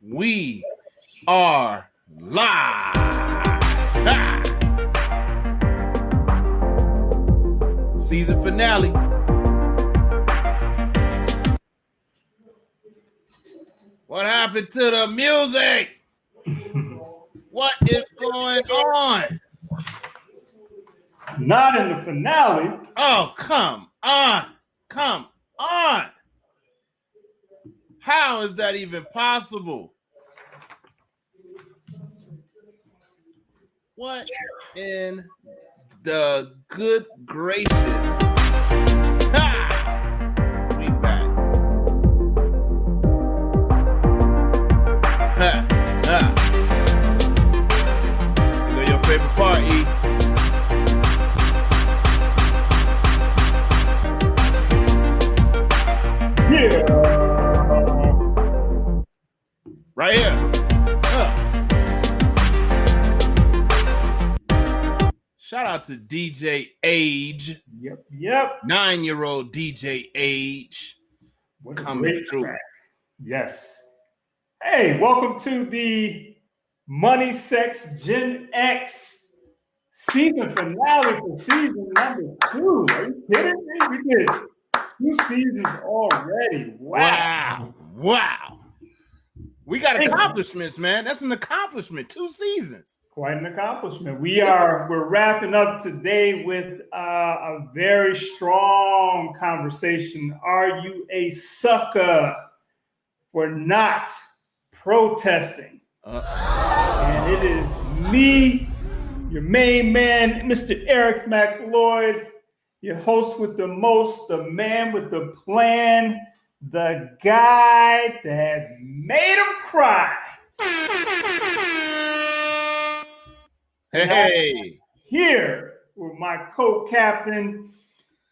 We are live. Ah. Season finale. What happened to the music? What is going on? Not in the finale. Oh, come on. Come on. How is that even possible? What in the good gracious? Ha! We back. Ha! Ha! You know your favorite part, E? Yeah. Right here. Shout out to DJ Age. Yep. 9-year-old DJ Age. What a coming great through. track. Yes. Hey, welcome to the Money Sex Gen X season finale for season number 2. Are you kidding me? We did 2 seasons already. Wow. We got accomplishments, man. That's an accomplishment. 2 seasons. Quite an accomplishment. We're wrapping up today with a very strong conversation. Are you a sucker for not protesting? And it is me, your main man, Mr. Eric McLeod, your host with the most, the man with the plan, the guy that made him cry. Hey. Here with my co-captain,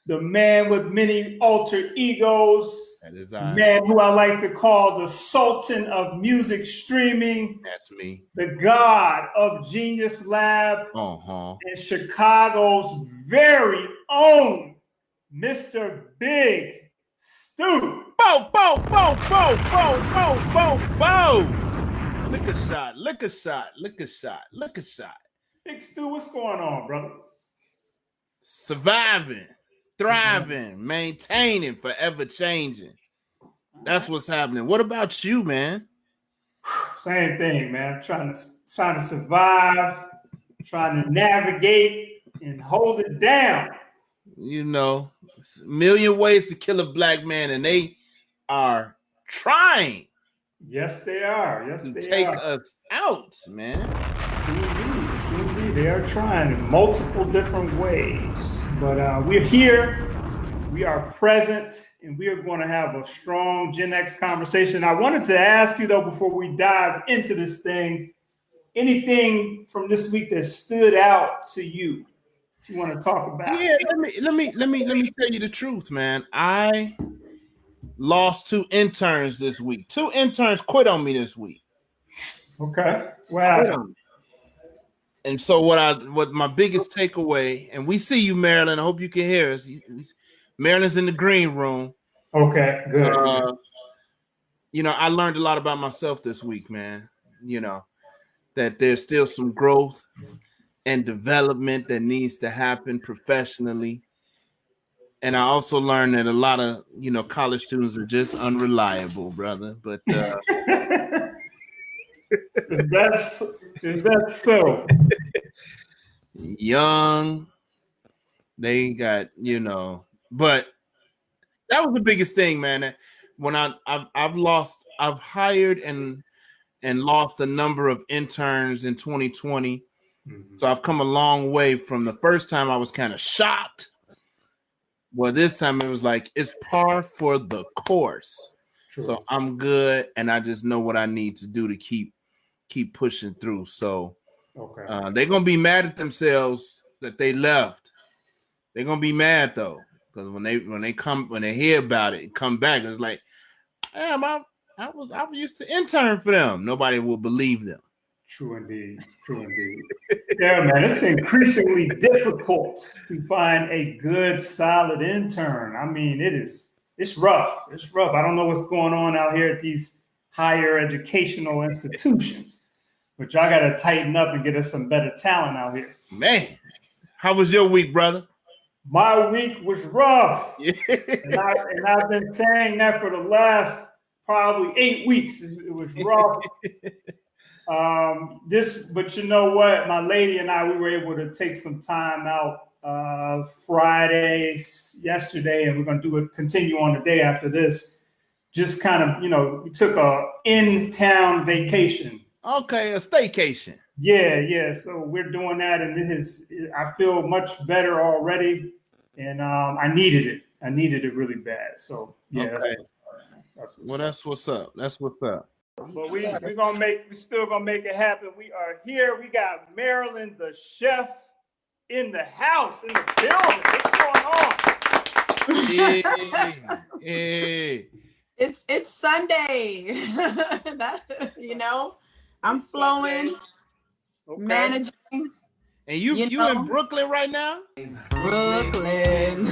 the man with many alter egos, That is the man who I like to call the Sultan of music streaming. That's me. The god of Genius Lab, and Chicago's very own Mr. Big Stu. Bow. Lick a shot. Big Stu, what's going on, brother? Surviving, thriving, maintaining, forever changing. That's what's happening. What about you, man? Same thing, man. Trying to survive, trying to navigate and hold it down. You know, a million ways to kill a black man, and they are trying. Yes, they are. Yes, to they take are. us out, man. Truly, they are trying in multiple different ways. But we're here. We are present, and we are going to have a strong Gen X conversation. I wanted to ask you, though, before we dive into this thing, anything from this week that stood out to you you want to talk about? Yeah, let me tell you the truth, man. I lost 2 interns this week. 2 interns quit on me this week. Okay. Wow. And so what my biggest takeaway, and we see you, Marilyn. I hope you can hear us. Marilyn's in the green room. Okay, good. I learned a lot about myself this week, man. That there's still some growth and development that needs to happen professionally. And I also learned that a lot of, college students are just unreliable, brother. But is that so? Young, they got, but that was the biggest thing, man. When I've hired and lost a number of interns in 2020. Mm-hmm. So I've come a long way from the first time I was kind of shocked. Well, this time it was like, it's par for the course. True. So I'm good. And I just know what I need to do to keep pushing through. So they're going to be mad at themselves that they left. They're going to be mad though. Because when they hear about it and come back, it's like, damn, I was used to intern for them. Nobody will believe them. True indeed. Yeah, man, it's increasingly difficult to find a good, solid intern. I mean, it's rough. I don't know what's going on out here at these higher educational institutions. But y'all got to tighten up and get us some better talent out here. Man, how was your week, brother? My week was rough. Yeah. And I've been saying that for the last probably 8 weeks. It was rough. But you know what? My lady and I, we were able to take some time out Friday, yesterday, and we're going to continue on the day after this. Just kind of, we took a in-town vacation. Okay, a staycation. Yeah. So we're doing that, and I feel much better already, and I needed it. I needed it really bad. So yeah. Okay. That's what's up. That's what's up. But we still gonna make it happen. We are here. We got Marilyn the Chef in the house, in the building. What's going on? Hey. It's Sunday. I'm flowing, managing. And you in Brooklyn right now? Brooklyn.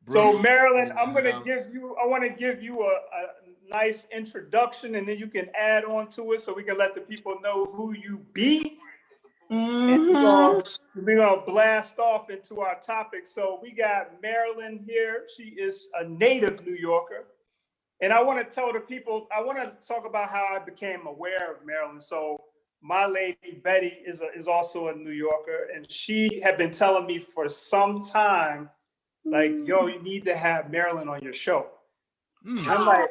So Marilyn, I want to give you a nice introduction, and then you can add on to it so we can let the people know who you be. Mm-hmm. We're gonna blast off into our topic. So we got Marilyn here. She is a native New Yorker. And I want to tell the people, I want to talk about how I became aware of Marilyn. So my lady, Betty, is also a New Yorker, and she had been telling me for some time, like, yo, you need to have Marilyn on your show. I'm like,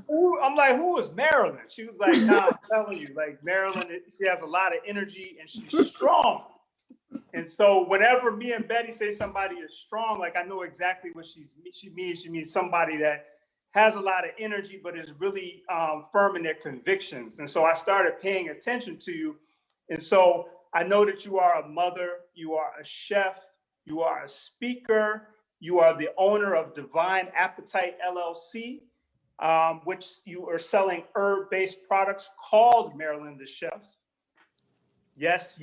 who is Marilyn? She was like, nah, I'm telling you, like, Marilyn, she has a lot of energy and she's strong. And so whenever me and Betty say somebody is strong, like, I know exactly what she means. She means somebody that has a lot of energy, but is really firm in their convictions. And so I started paying attention to you. And so I know that you are a mother, you are a chef, you are a speaker, you are the owner of Divine Appetite LLC, which you are selling herb-based products called Marilyn the Chef. Yes.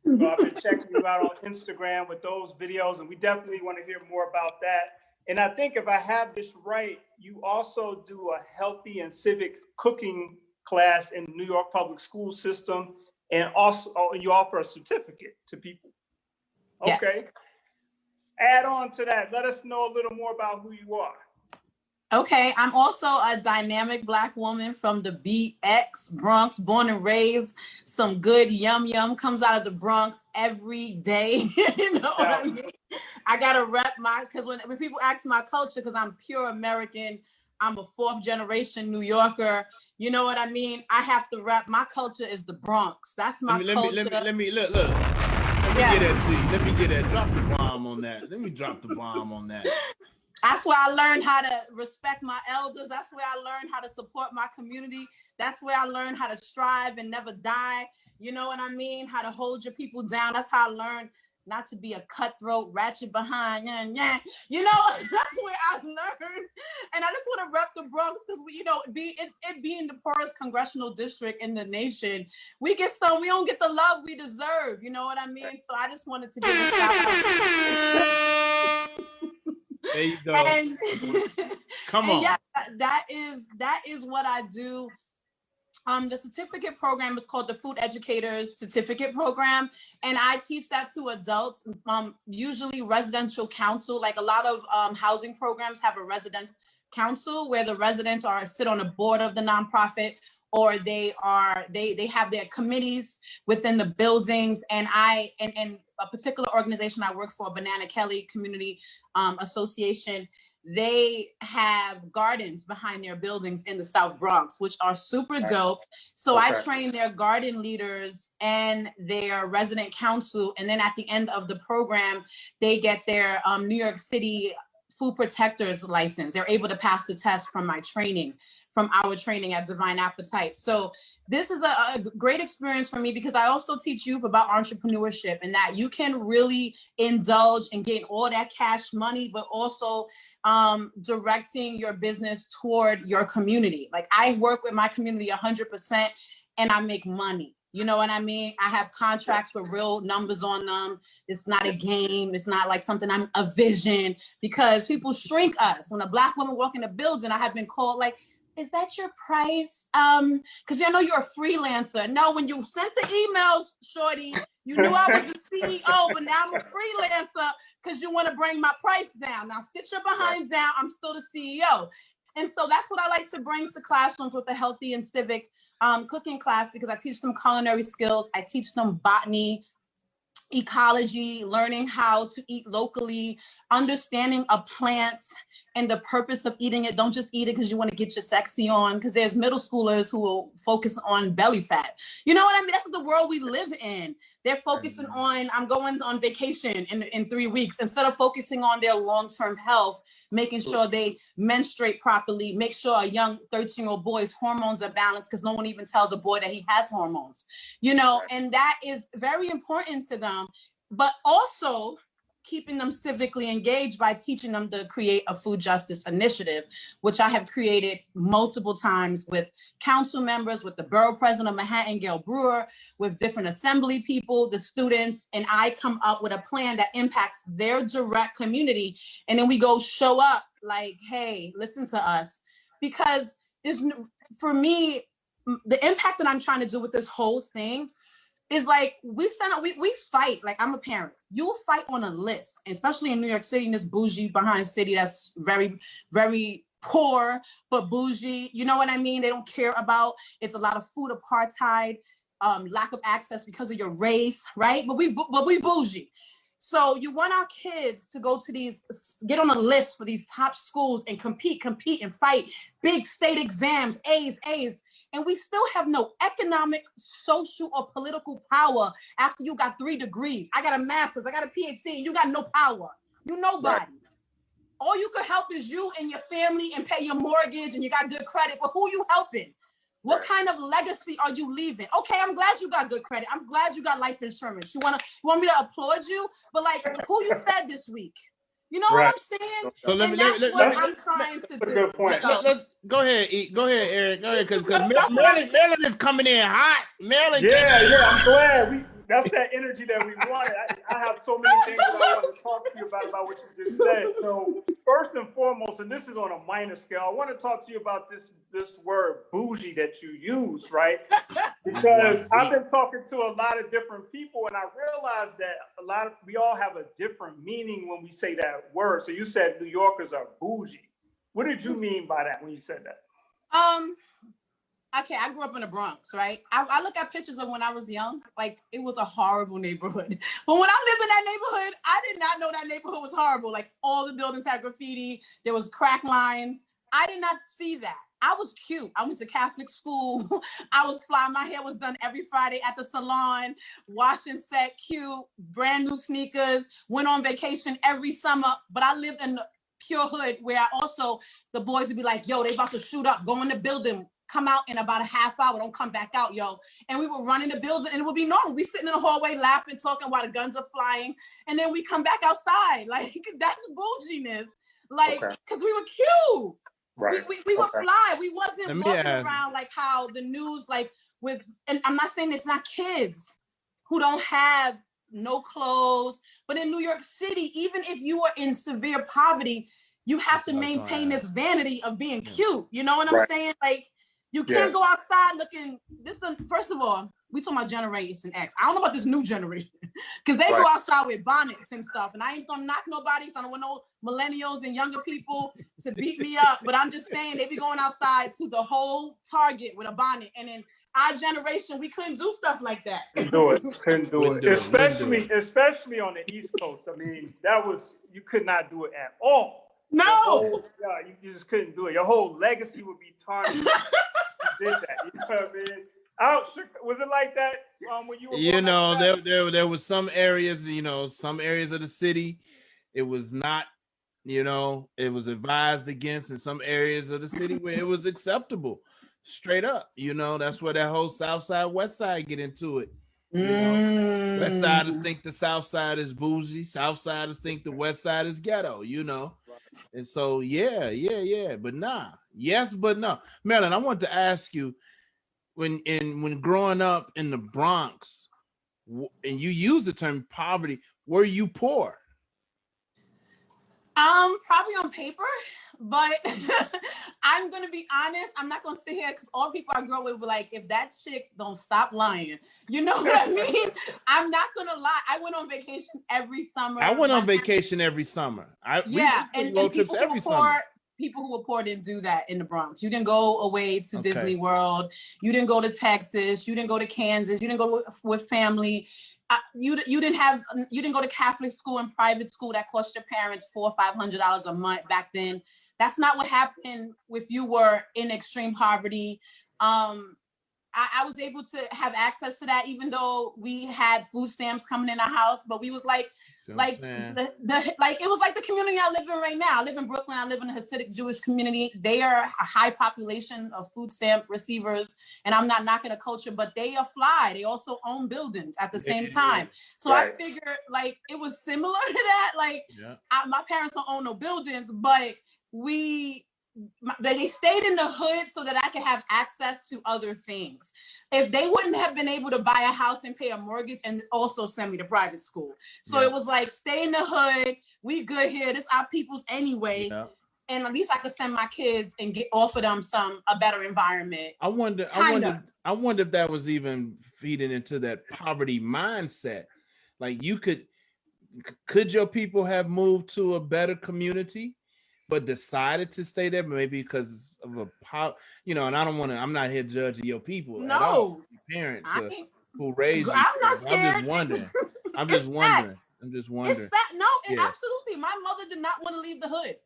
So I've been checking you out on Instagram with those videos, and we definitely want to hear more about that. And I think if I have this right, you also do a healthy and civic cooking class in the New York public school system, and also you offer a certificate to people. Okay. Yes. Add on to that. Let us know a little more about who you are. Okay, I'm also a dynamic Black woman from the BX, Bronx, born and raised. Some good yum comes out of the Bronx every day. You know what I mean? I gotta rep because when people ask my culture, because I'm pure American, I'm a 4th generation New Yorker. You know what I mean? I have to rep. My culture is the Bronx. That's my culture. Let me look. Get that to you. Let me get that. Drop the bomb on that. Let me drop the bomb on that. That's where I learned how to respect my elders. That's where I learned how to support my community. That's where I learned how to strive and never die. You know what I mean? How to hold your people down. That's how I learned not to be a cutthroat, ratchet behind. Yeah. You know, that's where I learned. And I just want to rep the Bronx because, it being the poorest congressional district in the nation, we don't get the love we deserve. You know what I mean? So I just wanted to give a shout out. There you go. And, Come on. Yeah, that is what I do. The certificate program is called the Food Educator Certificate Program, and I teach that to adults, usually residential council. Like a lot of housing programs have a resident council where the residents sit on a board of the nonprofit, or they have their committees within the buildings. And a particular organization I work for, Banana Kelly Community Association, they have gardens behind their buildings in the South Bronx, which are super dope. So I train their garden leaders and their resident council. And then at the end of the program, they get their New York City food protectors license. They're able to pass the test from our training at Divine Appetite. So this is a great experience for me because I also teach youth about entrepreneurship and that you can really indulge and gain all that cash money, but also directing your business toward your community. Like I work with my community 100% and I make money. You know what I mean? I have contracts with real numbers on them. It's not a game. It's not like something I'm a vision, because people shrink us. When a Black woman walk in the building, I have been called like, is that your price? Because I know you're a freelancer. No, when you sent the emails, shorty, you knew I was the CEO, but now I'm a freelancer because you want to bring my price down. Now sit your behind down. I'm still the CEO. And so that's what I like to bring to classrooms with the healthy and civic cooking class, because I teach them culinary skills. I teach them botany, ecology, learning how to eat locally, understanding a plant and the purpose of eating it. Don't just eat it because you want to get your sexy on, because there's middle schoolers who will focus on belly fat. You know what I mean? That's the world we live in. They're focusing on, I'm going on vacation in 3 weeks, instead of focusing on their long-term health, making sure they menstruate properly, make sure a young 13-year-old boy's hormones are balanced, because no one even tells a boy that he has hormones, you know, and that is very important to them. But also keeping them civically engaged by teaching them to create a food justice initiative, which I have created multiple times with council members, with the borough president of Manhattan, Gail Brewer, with different assembly people, the students, and I come up with a plan that impacts their direct community. And then we go show up like, hey, listen to us. Because for me, the impact that I'm trying to do with this whole thing is like, we fight. Like, I'm a parent. You'll fight on a list, especially in New York City, in this bougie behind city that's very, very poor, but bougie. You know what I mean? They don't care about, it's a lot of food apartheid, lack of access because of your race, right? But we bougie. So you want our kids to go to these, get on a list for these top schools and compete and fight big state exams, A's. And we still have no economic, social, or political power after you got 3 degrees. I got a master's, I got a PhD, and you got no power. You nobody. Right. All you could help is you and your family and pay your mortgage, and you got good credit, but who you helping? What kind of legacy are you leaving? Okay, I'm glad you got good credit. I'm glad you got life insurance. You want me to applaud you? But like, who you fed this week? You know what I'm saying? So I'm trying to do. Good point. Let's go ahead, Eric. Go ahead, because Marilyn is coming in hot. Marilyn, I'm glad that's that energy that we wanted. I have so many things that I want to talk to you about what you just said. So first and foremost, and this is on a minor scale, I want to talk to you about this word bougie that you use, right? Because I've been talking to a lot of different people, and I realized that we all have a different meaning when we say that word. So you said New Yorkers are bougie. What did you mean by that when you said that? Okay, I grew up in the Bronx, right? I look at pictures of when I was young, like it was a horrible neighborhood. But when I lived in that neighborhood, I did not know that neighborhood was horrible. Like, all the buildings had graffiti, there was crack lines. I did not see that. I was cute. I went to Catholic school. I was fly. My hair was done every Friday at the salon, washed and set, cute, brand new sneakers, went on vacation every summer. But I lived in the pure hood where the boys would be like, yo, they about to shoot up, go in the building, come out in about a half hour, don't come back out, yo. And we would run in the building, and it would be normal. We sitting in the hallway laughing, talking while the guns are flying. And then we come back outside. Like, that's bouginess. Like, because we were cute. Right. We would fly. We wasn't walking around like how the news, like and I'm not saying it's not kids who don't have no clothes, but in New York City, even if you are in severe poverty, you have to maintain this vanity of being cute. You know what I'm saying? Like, you can't go outside looking, first of all, we talking about Generation X. I don't know about this new generation, because they go outside with bonnets and stuff, and I ain't gonna knock nobody, so I don't want no millennials and younger people to beat me up, but I'm just saying they be going outside to the whole Target with a bonnet, and in our generation, we couldn't do stuff like that. Couldn't do it. Especially on the East Coast. I mean, you could not do it at all. No. You just couldn't do it. Your whole legacy would be tarnished. You did that. You know what I mean? Was it like that when you were there was some areas, some areas of the city, it was not, it was advised against, in some areas of the city where it was acceptable, straight up. That's where that whole South Side, West Side get into it. West Siders think the South Side is bougie, South Siders think the West Side is ghetto, And so but nah. Yes, but no. Marilyn, I want to ask you, when growing up in the Bronx, and you use the term poverty, were you poor? Probably on paper, but I'm gonna be honest. I'm not gonna sit here because all the people I grew up with were like, if that chick don't stop lying, you know what I mean? I'm not gonna lie. I went on vacation every summer. I went on vacation every summer. And people who were poor, people who were poor didn't do that in the Bronx. You didn't go away to Disney World. You didn't go to Texas. You didn't go to Kansas. You didn't go with family. You didn't go to Catholic school and private school that cost your parents $400 or $500 a month back then. That's not what happened if you were in extreme poverty. I was able to have access to that, even though we had food stamps coming in our house. But we was like it was like the community I live in right now. I live in Brooklyn. I live in a Hasidic Jewish community. They are a high population of food stamp receivers, and I'm not knocking a culture, but they are fly. They also own buildings at the same time. So I figured like it was similar to that. Like my parents don't own no buildings, but they stayed in the hood so that I could have access to other things. If they wouldn't have been able to buy a house and pay a mortgage and also send me to private school. So it was like, stay in the hood. We good here. This our people's anyway. Yeah. And at least I could send my kids and offer them a better environment. I wonder if that was even feeding into that poverty mindset. Like could your people have moved to a better community, but decided to stay there, maybe because of and I'm not here judging your people. No, at all. Your parents who raised you. I'm not scared. I'm just wondering. It's fact. No, absolutely. My mother did not want to leave the hood.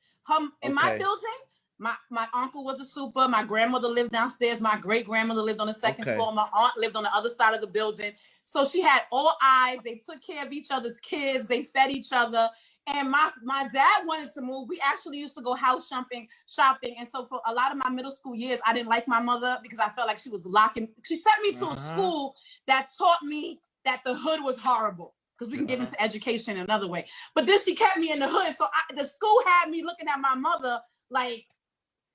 In my building, my uncle was a super. My grandmother lived downstairs. My great grandmother lived on the second floor. My aunt lived on the other side of the building. So she had all eyes. They took care of each other's kids. They fed each other. And my dad wanted to move. We actually used to go house shopping. And so for a lot of my middle school years, I didn't like my mother because I felt like she was she sent me to a school that taught me that the hood was horrible, because we can get into education another way. But then she kept me in the hood. So the school had me looking at my mother like,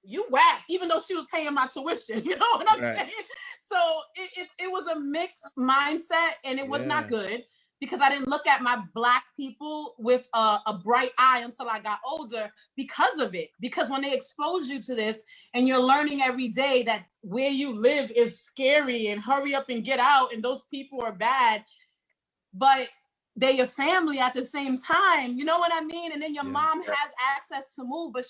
you whack, even though she was paying my tuition. You know what I'm saying? So it was a mixed mindset, and it was not good, because I didn't look at my Black people with a bright eye until I got older because of it. Because when they expose you to this and you're learning every day that where you live is scary and hurry up and get out and those people are bad, but they're your family at the same time, you know what I mean? And then your mom has access to move, but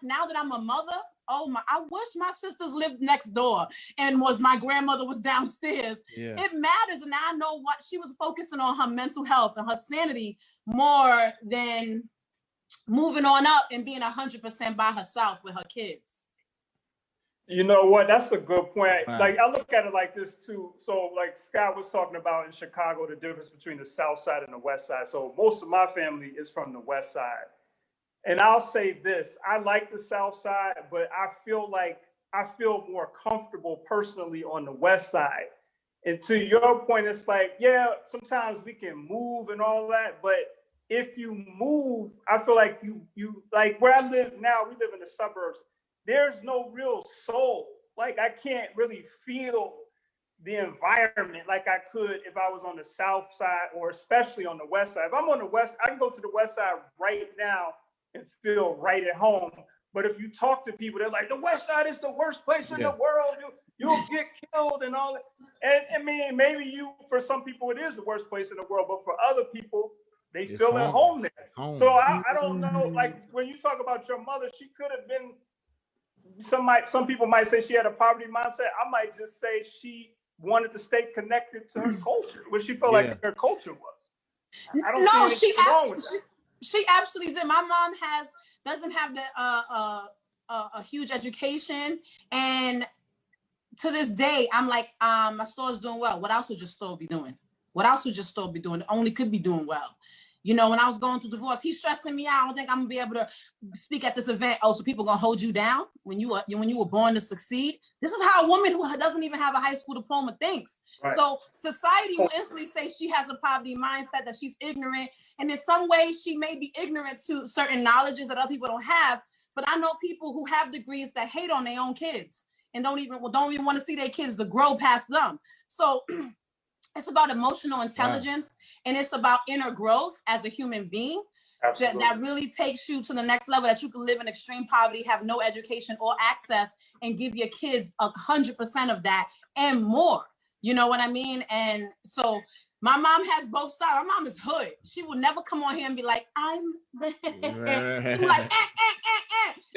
now that I'm a mother, I wish my sisters lived next door and my grandmother was downstairs. Yeah. It matters. And I know what she was focusing on, her mental health and her sanity, more than moving on up and being 100% by herself with her kids. You know what? That's a good point. Wow. Like, I look at it like this too. So like Scott was talking about in Chicago, the difference between the South Side and the West Side. So most of my family is from the West Side. And I'll say this, I like the South Side, but I feel more comfortable personally on the West Side. And to your point, it's like, sometimes we can move and all that, but if you move, I feel like you like where I live now, we live in the suburbs, there's no real soul. Like, I can't really feel the environment like I could if I was on the South Side, or especially on the West Side. If I'm on the West, I can go to the West Side right now and feel right at home. But if you talk to people, they're like, the West Side is the worst place in the world. You'll get killed and all that. And I mean, maybe for some people, it is the worst place in the world, but for other people, they feel at home there. So I don't know, like when you talk about your mother, she could have been, some people might say she had a poverty mindset. I might just say she wanted to stay connected to her culture, what she felt like her culture was. I don't see anything wrong with that. She absolutely did. My mom doesn't have a huge education, and to this day, I'm like, my store's doing well. What else would your store be doing? What else would your store be doing? It only could be doing well. You know, when I was going through divorce, he's stressing me out. I don't think I'm gonna be able to speak at this event. Oh, so people gonna hold you down when you were born to succeed? This is how a woman who doesn't even have a high school diploma thinks. Right. So society will instantly say she has a poverty mindset, that she's ignorant. And in some ways, she may be ignorant to certain knowledges that other people don't have. But I know people who have degrees that hate on their own kids. and don't even want to see their kids to grow past them. So it's about emotional intelligence, and it's about inner growth as a human being. That really takes you to the next level, that you can live in extreme poverty, have no education or access, and give your kids 100% of that and more. You know what I mean? And so my mom has both sides. My mom is hood. She will never come on here and be like, I'm she's like,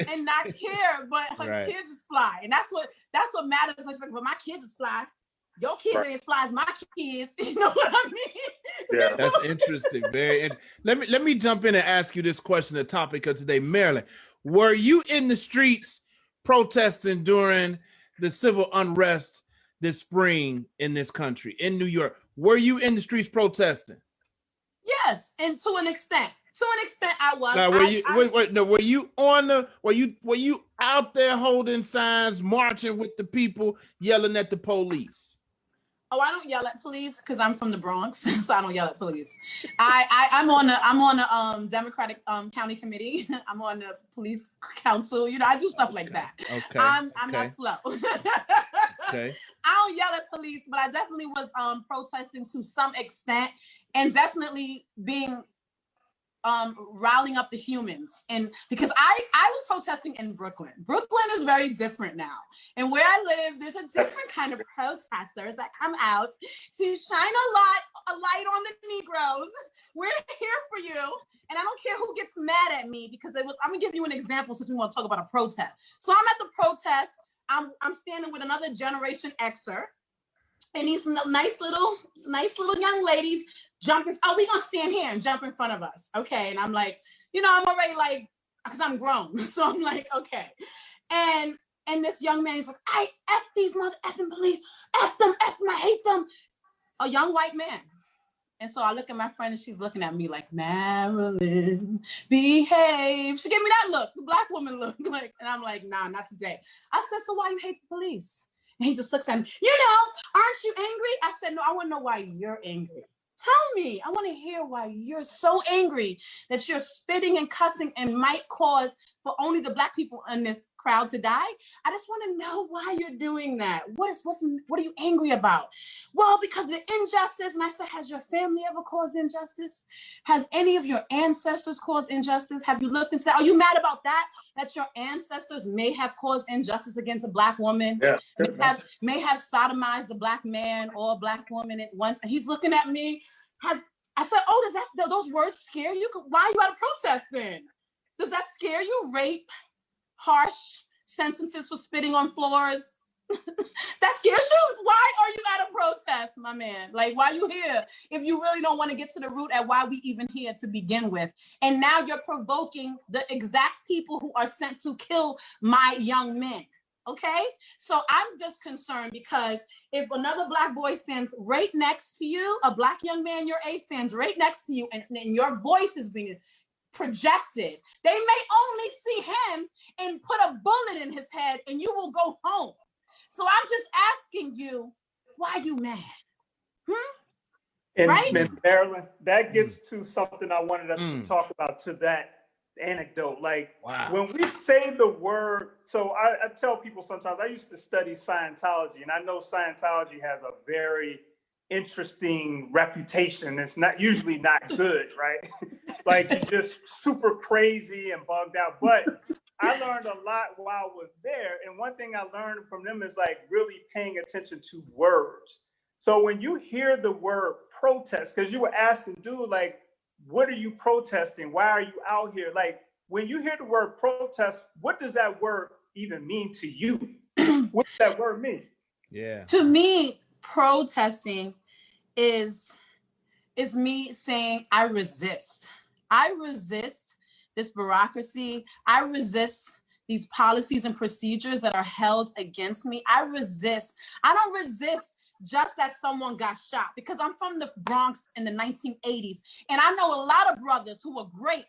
and not care, but her kids is fly. And that's what matters. She's like, but my kids is fly. Your kids ain't as fly as my kids. You know what I mean? Yeah, that's interesting. Let me jump in and ask you this question, the topic of today. Marilyn, were you in the streets protesting during the civil unrest this spring in this country, in New York? Were you in the streets protesting? Yes, and to an extent. To an extent, I was. Now, were you out there holding signs, marching with the people, yelling at the police? Oh, I don't yell at police because I'm from the Bronx, so I don't yell at police. I'm on the Democratic county committee. I'm on the police council. You know, I do stuff like that. Okay. I'm not slow. Okay. I don't yell at police, but I definitely was protesting to some extent, and definitely being rallying up the humans. And because I was protesting in Brooklyn. Brooklyn is very different now. And where I live, there's a different kind of protesters that come out to shine a light on the Negroes. We're here for you. And I don't care who gets mad at me, because I'm gonna give you an example since we want to talk about a protest. So I'm at the protest. I'm standing with another Generation Xer, and these nice little young ladies jumping. Oh, we gonna stand here and jump in front of us. Okay. And I'm like, you know, I'm already like, because I'm grown. So I'm like, okay. And this young man is like, I F these mother effing police. F them, I hate them. A young white man. And so I look at my friend, and she's looking at me like, Marilyn, behave. She gave me that look, the Black woman look. Like, and I'm like, nah, not today. I said, so why you hate the police? And he just looks at me, you know, aren't you angry? I said, no, I want to know why you're angry. Tell me. I want to hear why you're so angry that you're spitting and cussing and might cause for only the Black people in this crowd to die. I just want to know why you're doing that. What are you angry about? Well, because of the injustice. And I said, has your family ever caused injustice? Has any of your ancestors caused injustice? Have you looked into that? Are you mad about that? That your ancestors may have caused injustice against a Black woman? Yeah. May have sodomized a Black man or a Black woman at once. And he's looking at me. I said, oh, does those words scare you? Why are you at a protest then? Does that scare you? Rape, harsh sentences for spitting on floors. That scares you? Why are you at a protest, my man? Like, why are you here if you really don't want to get to the root at why we even here to begin with? And now you're provoking the exact people who are sent to kill my young men. Okay? So I'm just concerned because if another Black boy stands right next to you, a Black young man your age stands right next to you, and your voice is being projected, they may only see him and put a bullet in his head, and you will go home. So I'm just asking you, why are you mad? And, right? And Marilyn, that gets to something I wanted us to talk about, to that anecdote. Like, when we say the word, so I tell people sometimes, I used to study Scientology, and I know Scientology has a very interesting reputation. It's not usually not good, right? Like, it's just super crazy and bugged out. But I learned a lot while I was there. And one thing I learned from them is like really paying attention to words. So when you hear the word protest, because you were asking, dude, like, what are you protesting? Why are you out here? Like, when you hear the word protest, what does that word even mean to you? What does that word mean? Yeah. To me, protesting is me saying, I resist. I resist this bureaucracy. I resist these policies and procedures that are held against me. I resist. I don't resist just that someone got shot, because I'm from the Bronx in the 1980s. And I know a lot of brothers who were great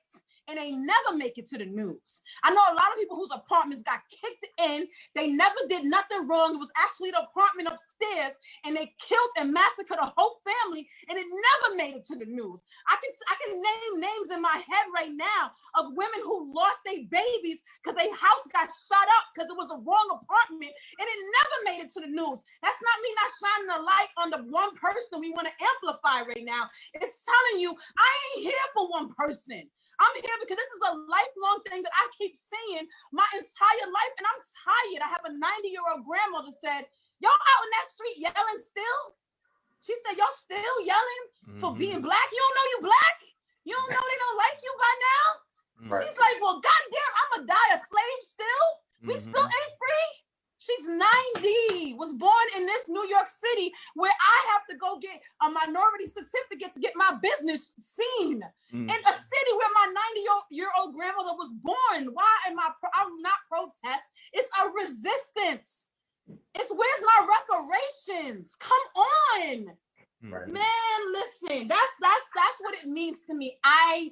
and they never make it to the news. I know a lot of people whose apartments got kicked in. They never did nothing wrong. It was actually the apartment upstairs, and they killed and massacred a whole family, and it never made it to the news. I can name names in my head right now of women who lost their babies because their house got shot up because it was a wrong apartment, and it never made it to the news. That's not me not shining a light on the one person we want to amplify right now. It's telling you, I ain't here for one person. I'm here because this is a lifelong thing that I keep seeing my entire life, and I'm tired. I have a 90-year-old grandmother said, y'all out in that street yelling still? She said, y'all still yelling for being black? You don't know you black? You don't know they don't like you by now? Right. She's like, well, goddamn, I'm gonna die a slave still? We still ain't free? She's 90, was born in this New York City where I have to go get a minority certificate to get my business seen. In a city where my 90-year-old grandmother was born. Why am I'm not protest? It's a resistance. It's where's my reparations? Come on. Right. Man, listen, that's what it means to me. I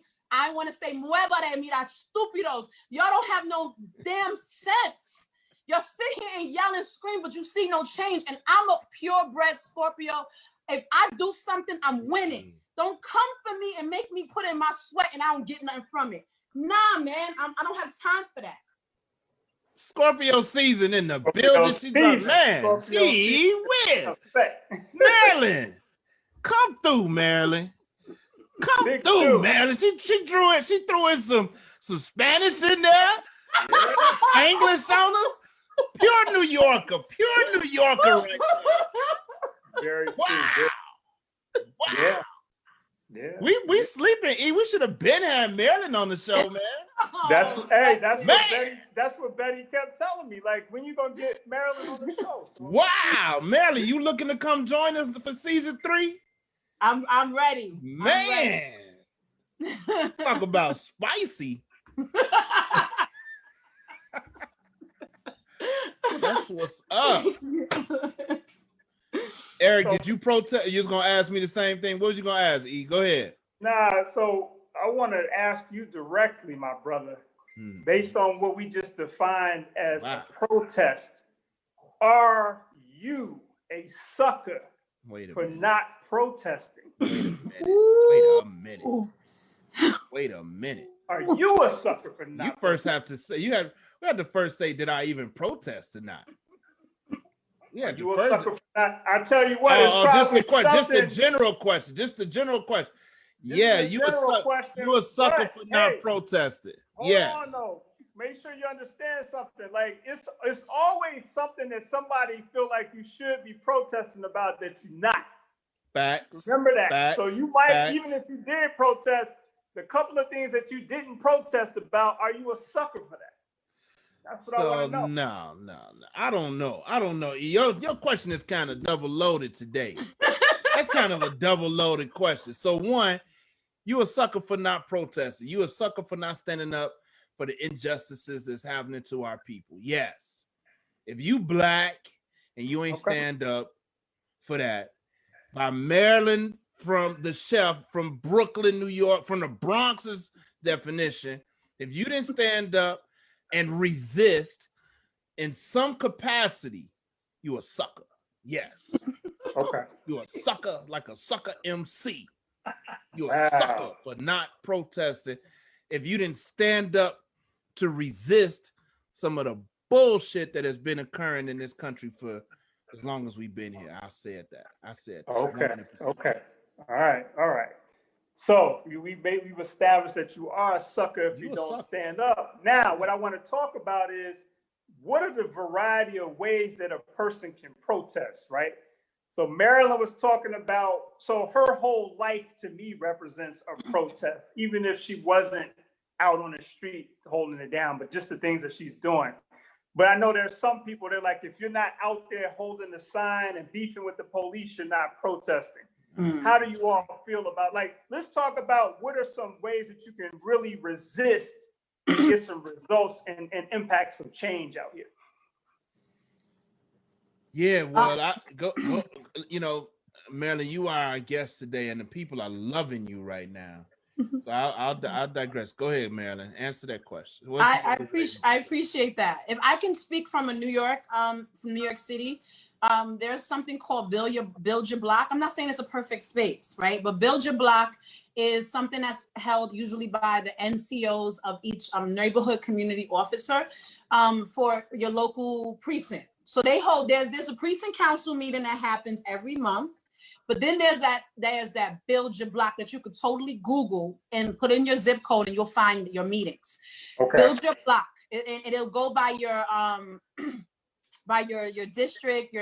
want to say, mueva de mira, estúpidos. Y'all don't have no damn sense. Y'all sit here and yell and scream, but you see no change. And I'm a purebred Scorpio. If I do something, I'm winning. Don't come for me and make me put in my sweat and I don't get nothing from it. Nah, man, I don't have time for that. Scorpio season in the building. She's like, man, gee whiz. Marilyn, come through, Marilyn. Come Big through, two. Marilyn. She threw in some Spanish in there. English on us. Pure New Yorker right there. Very wow. True. Wow. Yeah. We sleeping. We should have been had Marilyn on the show, man. That's what Betty kept telling me. Like, when you gonna get Marilyn on the show? Wow, Marilyn, you looking to come join us for season 3? I'm ready. Man, I'm ready. Talk about spicy. That's what's up. Eric, did you protest? You was gonna ask me the same thing. What was you gonna ask, E? Go ahead. Nah, so I want to ask you directly, my brother, based on what we just defined as a protest. Are you a sucker for not protesting? Wait a minute. Are you a sucker for not? You first have to say we have to first say, did I even protest or not? Yeah, you a sucker for not? I tell you what, it's just the general question. Yeah, you a sucker for not protesting. Yes. Hold on, though. Make sure you understand something. Like, it's always something that somebody feel like you should be protesting about that you're not. Facts. Remember that. Facts, so you might, even if you did protest, the couple of things that you didn't protest about, are you a sucker for that? That's what I want to know. No. I don't know. Your question is kind of double loaded today. That's kind of a double loaded question. So one, you a sucker for not protesting. You a sucker for not standing up for the injustices that's happening to our people. Yes. If you black and you ain't stand up for that, by Marilyn from the Chef from Brooklyn, New York, from the Bronx's definition, if you didn't stand up and resist in some capacity, you a sucker. Yes. Okay. You a sucker, like a sucker MC. You a sucker for not protesting if you didn't stand up to resist some of the bullshit that has been occurring in this country for as long as we've been here. I said that. Okay. 100%. Okay. All right. So we've established that you are a sucker if you don't stand up. Now, what I want to talk about is what are the variety of ways that a person can protest, right? So Marilyn was talking about, so her whole life to me represents a protest, even if she wasn't out on the street holding it down, but just the things that she's doing. But I know there's some people that are like, if you're not out there holding the sign and beefing with the police, you're not protesting. How do you all feel about, like, let's talk about what are some ways that you can really resist and get some results and impact some change out here? Yeah, well, you know, Marilyn, you are our guest today, and the people are loving you right now. So I'll digress. Go ahead, Marilyn. Answer that question. I appreciate that. If I can speak from New York City, there's something called Build Your Block. I'm not saying it's a perfect space, right? But Build Your Block is something that's held usually by the NCOs of each neighborhood community officer for your local precinct. So there's a precinct council meeting that happens every month. But then there's that Build Your Block that you could totally Google and put in your zip code and you'll find your meetings. Okay. Build Your Block, and it'll go by your your district,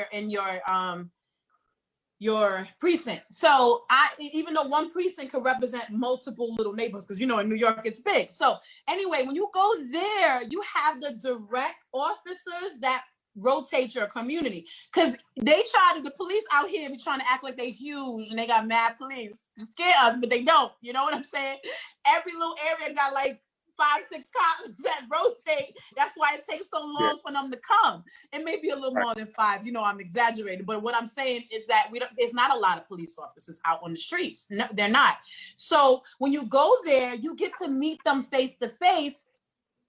your precinct. So even though one precinct could represent multiple little neighborhoods, because in New York it's big. So anyway, when you go there, you have the direct officers that rotate your community, because the police out here be trying to act like they huge and they got mad police to scare us, but they don't. You know what I'm saying? Every little area got like 5-6 cops that rotate. That's why it takes so long for them to come. It may be a little more than 5. I'm exaggerating, but what I'm saying is that there's not a lot of police officers out on the streets. No, they're not. So when you go there, you get to meet them face to face,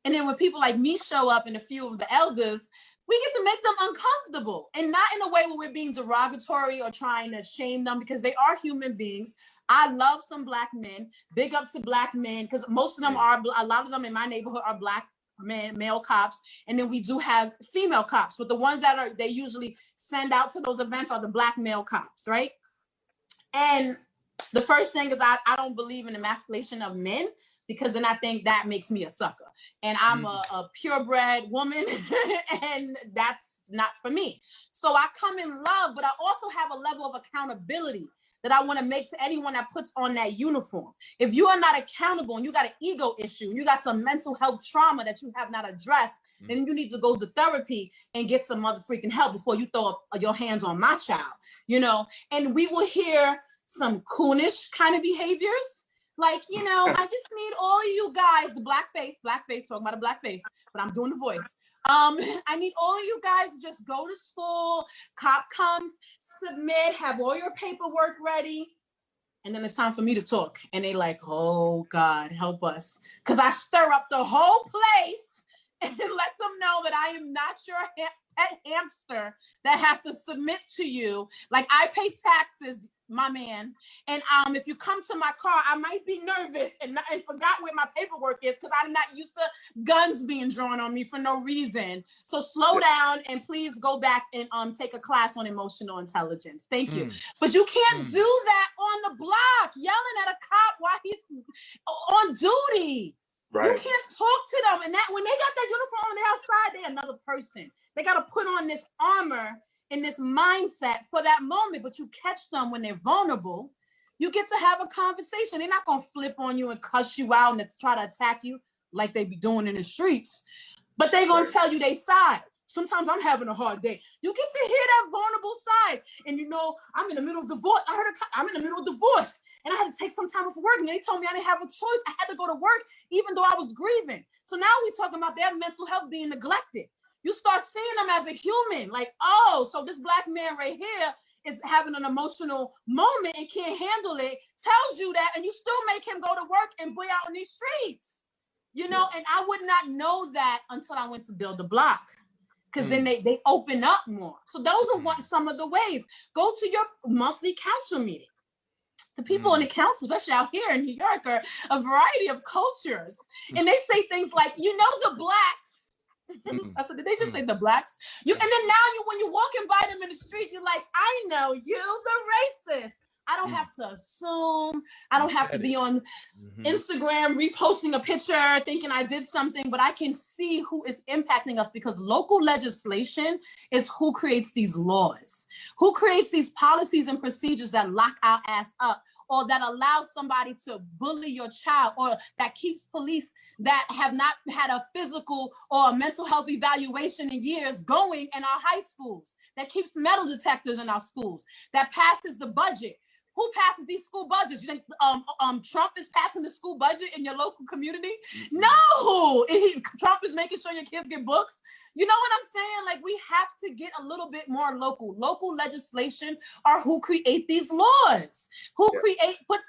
and then when people like me show up and a few of the elders, we get to make them uncomfortable, and not in a way where we're being derogatory or trying to shame them, because they are human beings. I love some Black men. Big up to Black men, because most of them a lot of them in my neighborhood are Black men, male cops, and then we do have female cops. But the ones that they usually send out to those events are the Black male cops, right? And the first thing is I don't believe in emasculation of men, because then I think that makes me a sucker. And I'm a purebred woman, and that's not for me. So I come in love, but I also have a level of accountability that I want to make to anyone that puts on that uniform. If you are not accountable and you got an ego issue and you got some mental health trauma that you have not addressed, then you need to go to therapy and get some other freaking help before you throw up your hands on my child, And we will hear some coonish kind of behaviors. Like, I just need all of you guys, the blackface, talking about a blackface, but I'm doing the voice. I need all of you guys to just go to school, cop comes, submit, have all your paperwork ready, and then it's time for me to talk. And they like, oh God, help us. Because I stir up the whole place and let them know that I am not your pet hamster that has to submit to you. Like, I pay taxes, my man. And if you come to my car, I might be nervous and forgot where my paperwork is, because I'm not used to guns being drawn on me for no reason. So slow down and please go back and take a class on emotional intelligence. Thank you. But you can't do that on the block, yelling at a cop while he's on duty. Right. You can't talk to them. And that when they got that uniform on the outside, they're another person. They got to put on this armor in this mindset for that moment, but you catch them when they're vulnerable, you get to have a conversation. They're not going to flip on you and cuss you out and try to attack you like they be doing in the streets, but they're going to tell you their side. Sometimes I'm having a hard day. You get to hear that vulnerable side. And I'm in the middle of divorce. I'm in the middle of divorce and I had to take some time off work, and they told me I didn't have a choice. I had to go to work even though I was grieving. So now we're talking about their mental health being neglected. You start seeing them as a human, like, oh, so this Black man right here is having an emotional moment and can't handle it, tells you that, and you still make him go to work and be out in these streets, and I would not know that until I went to Build a Block, because then they open up more. So those are some of the ways. Go to your monthly council meeting. The people in the council, especially out here in New York, are a variety of cultures, and they say things like, the Blacks. I said, did they just say the Blacks? And then now when you're walking by them in the street, you're like, I know you, the racist. I don't have to assume. I don't have to be on Instagram reposting a picture thinking I did something, but I can see who is impacting us, because local legislation is who creates these laws, who creates these policies and procedures that lock our ass up, or that allows somebody to bully your child, or that keeps police that have not had a physical or a mental health evaluation in years going in our high schools, that keeps metal detectors in our schools, that passes the budget. Who passes these school budgets? You think Trump is passing the school budget in your local community? No, Trump is making sure your kids get books. You know what I'm saying? Like, we have to get a little bit more local. Local legislation are who create these laws, put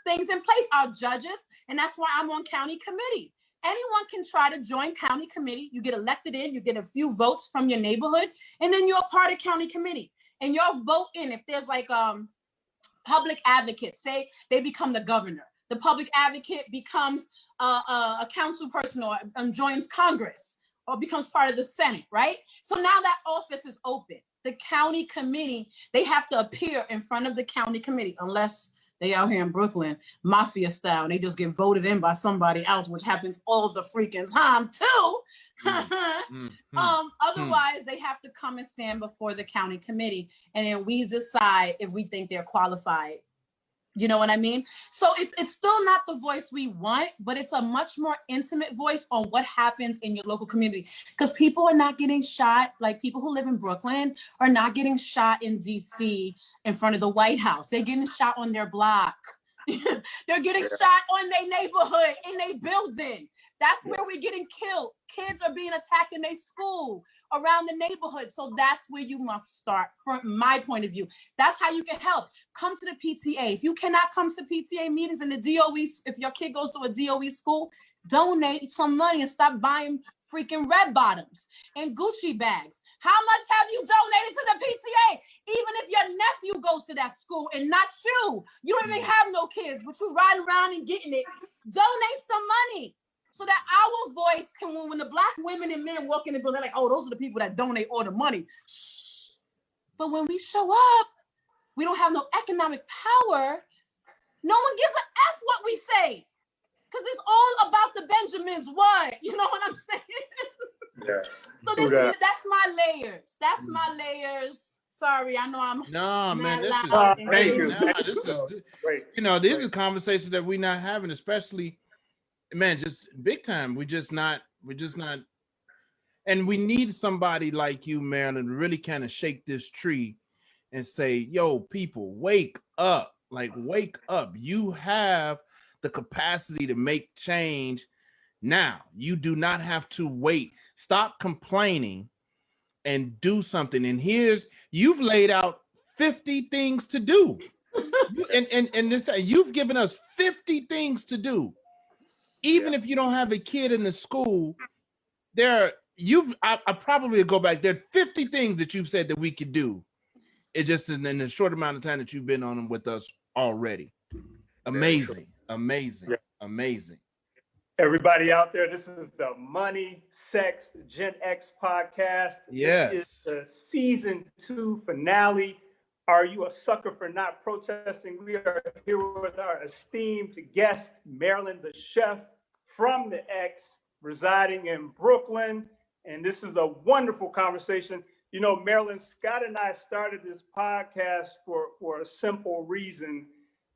things in place. Our judges, and that's why I'm on county committee. Anyone can try to join county committee. You get elected in, you get a few votes from your neighborhood, and then you're a part of county committee. And you'll vote in if there's like public advocate, say they become the governor. The public advocate becomes a council person or joins Congress or becomes part of the Senate, right? So now that office is open. The county committee, they have to appear in front of the county committee unless they out here in Brooklyn, mafia style, and they just get voted in by somebody else, which happens all the freaking time too. Otherwise, they have to come and stand before the county committee, and then we decide if we think they're qualified. You know what I mean? So it's still not the voice we want, but it's a much more intimate voice on what happens in your local community. Because people are not getting shot, like people who live in Brooklyn are not getting shot in DC in front of the White House. They're getting shot on their block. They're getting shot on their neighborhood, in their building. That's where we're getting killed. Kids are being attacked in their school, around the neighborhood. So that's where you must start, from my point of view. That's how you can help. Come to the PTA. If you cannot come to PTA meetings in the DOE, if your kid goes to a DOE school, donate some money and stop buying freaking red bottoms and Gucci bags. How much have you donated to the PTA? Even if your nephew goes to that school and not you, you don't even have no kids, but you riding around and getting it. Donate some money so that our voice can, when the Black women and men walk in the building, they're like, oh, those are the people that donate all the money. Shh. But when we show up, we don't have no economic power. No one gives a F what we say. Because it's all about the Benjamins. What? You know what I'm saying? Yeah. So that's my layers. That's my layers. Sorry, I know I'm. No, man, this is thank you. This is great. You know, these are conversations that we're not having, especially, man, just big time. We're just not. And we need somebody like you, Marilyn, to really kind of shake this tree and say, yo, people, wake up. Like, wake up. You have the capacity to make change now. You do not have to wait. Stop complaining and do something. And you've laid out 50 things to do. and this, you've given us 50 things to do. Even if you don't have a kid in the school, I probably go back. There are 50 things that you've said that we could do. It just in the short amount of time that you've been on them with us already. Amazing. Amazing. Everybody out there, this is the Money, Sex, Gen X podcast. Yes. This is the season 2 finale. Are you a sucker for not protesting? We are here with our esteemed guest, Marilyn The Chef from the X, residing in Brooklyn. And this is a wonderful conversation. You know, Marilyn, Scott and I started this podcast for a simple reason.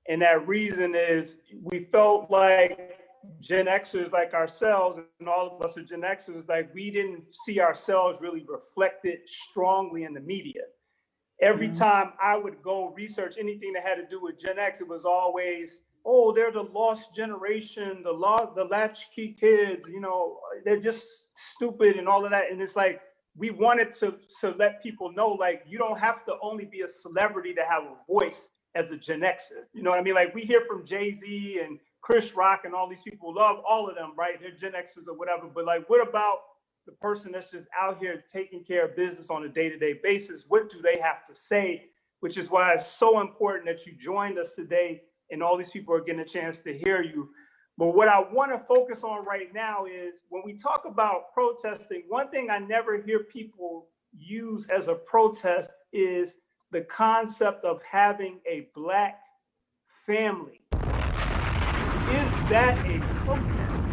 And that reason is we felt like Gen Xers like ourselves, and all of us are Gen Xers, like we didn't see ourselves really reflected strongly in the media. Every time I would go research anything that had to do with Gen X, it was always, oh, they're the lost generation, the latchkey kids, you know, they're just stupid and all of that. And it's like, we wanted to let people know, like, you don't have to only be a celebrity to have a voice as a Gen Xer. You know what I mean? Like, we hear from Jay-Z and Chris Rock and all these people, love all of them, right? They're Gen Xers or whatever. But like, what about the person that's just out here taking care of business on a day-to-day basis? What do they have to say? Which is why it's so important that you joined us today and all these people are getting a chance to hear you. But what I want to focus on right now is when we talk about protesting, one thing I never hear people use as a protest is the concept of having a Black family. Is that a protest?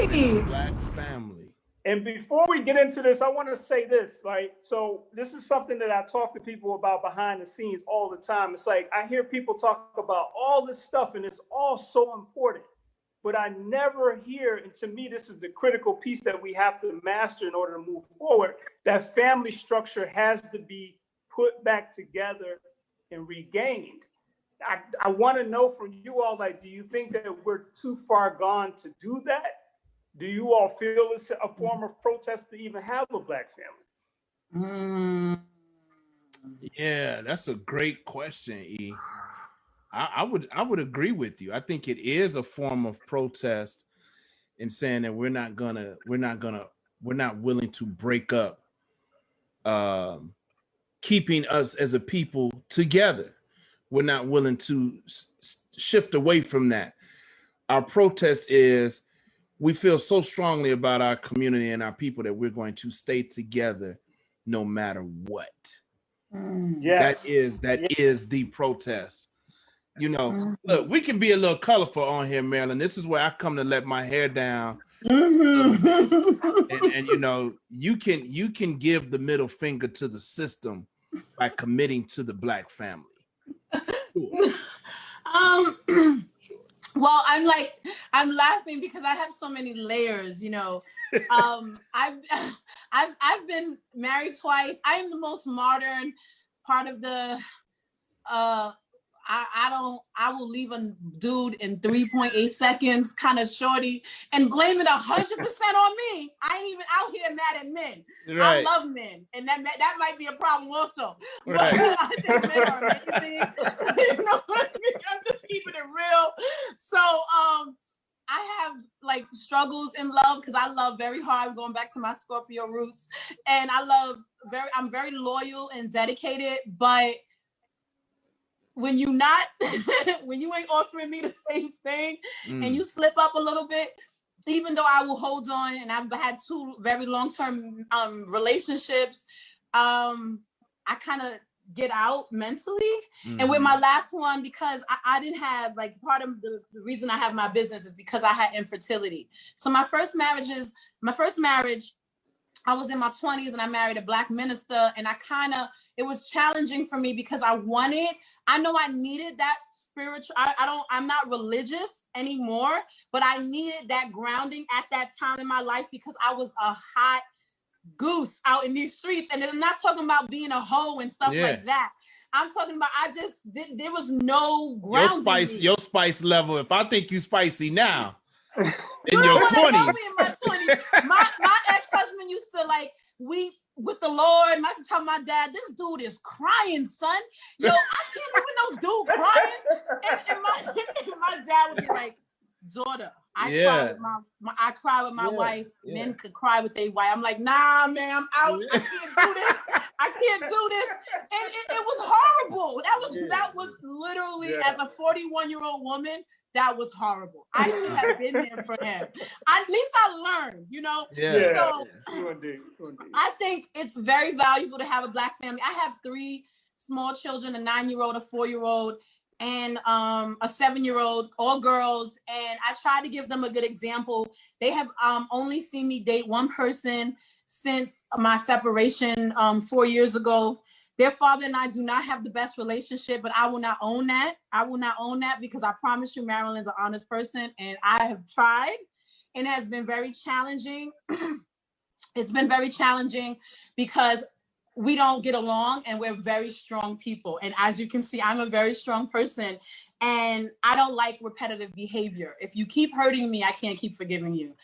Having a Black family. And before we get into this, I want to say this, right? So this is something that I talk to people about behind the scenes all the time. It's like I hear people talk about all this stuff and it's all so important, but I never hear, and to me, this is the critical piece that we have to master in order to move forward, that family structure has to be put back together and regained. I want to know from you all, like, do you think that we're too far gone to do that? Do you all feel it's a form of protest to even have a Black family? Yeah, that's a great question, E. I would agree with you. I think it is a form of protest in saying that we're not willing to break up keeping us as a people together. We're not willing to shift away from that. Our protest is we feel so strongly about our community and our people that we're going to stay together no matter what. Yes. That is the protest. You know, look, we can be a little colorful on here, Marilyn. This is where I come to let my hair down. And you know, you can give the middle finger to the system by committing to the Black family. Sure. Well, I'm laughing because I have so many layers, you know. I've been married twice. I am the most modern part of the I will leave a dude in 3.8 seconds, kind of shorty, and blame it 100% on me. I ain't even out here mad at men. Right. I love men, and that might be a problem also. Right. But I think men are amazing. You know what I mean? I'm just keeping it real. So I have like struggles in love because I love very hard, going back to my Scorpio roots, and I'm very loyal and dedicated, but when you ain't offering me the same thing and you slip up a little bit, even though I will hold on, and I've had 2 very long-term relationships, I kind of get out mentally. And with my last one, because I didn't have, like, part of the reason I have my business is because I had infertility. So my first marriage, I was in my 20s and I married a Black minister, and it was challenging for me because I know I needed that spiritual, I'm not religious anymore, but I needed that grounding at that time in my life because I was a hot goose out in these streets. And I'm not talking about being a hoe and stuff like that. I'm talking about, there was no grounding. Your spice level, if I think you spicy now, in your 20s. In my 20s. My ex-husband used to, like, we with the Lord, and I used to tell my dad, this dude is crying, son. Yo, I can't even no dude crying. And my dad would be like, daughter, I cry with my wife. Yeah. Men could cry with their wife. I'm like, nah, man, I'm out. I can't do this. And it was horrible. That was literally, as a 41-year-old woman, that was horrible. I should have been there for him. At least I learned, you know? Yeah. So I think it's very valuable to have a Black family. I have 3 small children, a 9-year-old, a 4-year-old, and a 7-year-old, all girls. And I try to give them a good example. They have only seen me date one person since my separation 4 years ago. Their father and I do not have the best relationship, but I will not own that. I will not own that because I promise you, Marilyn's an honest person, and I have tried, and it has been very challenging. It's been very challenging because we don't get along, and we're very strong people. And as you can see, I'm a very strong person, and I don't like repetitive behavior. If you keep hurting me, I can't keep forgiving you.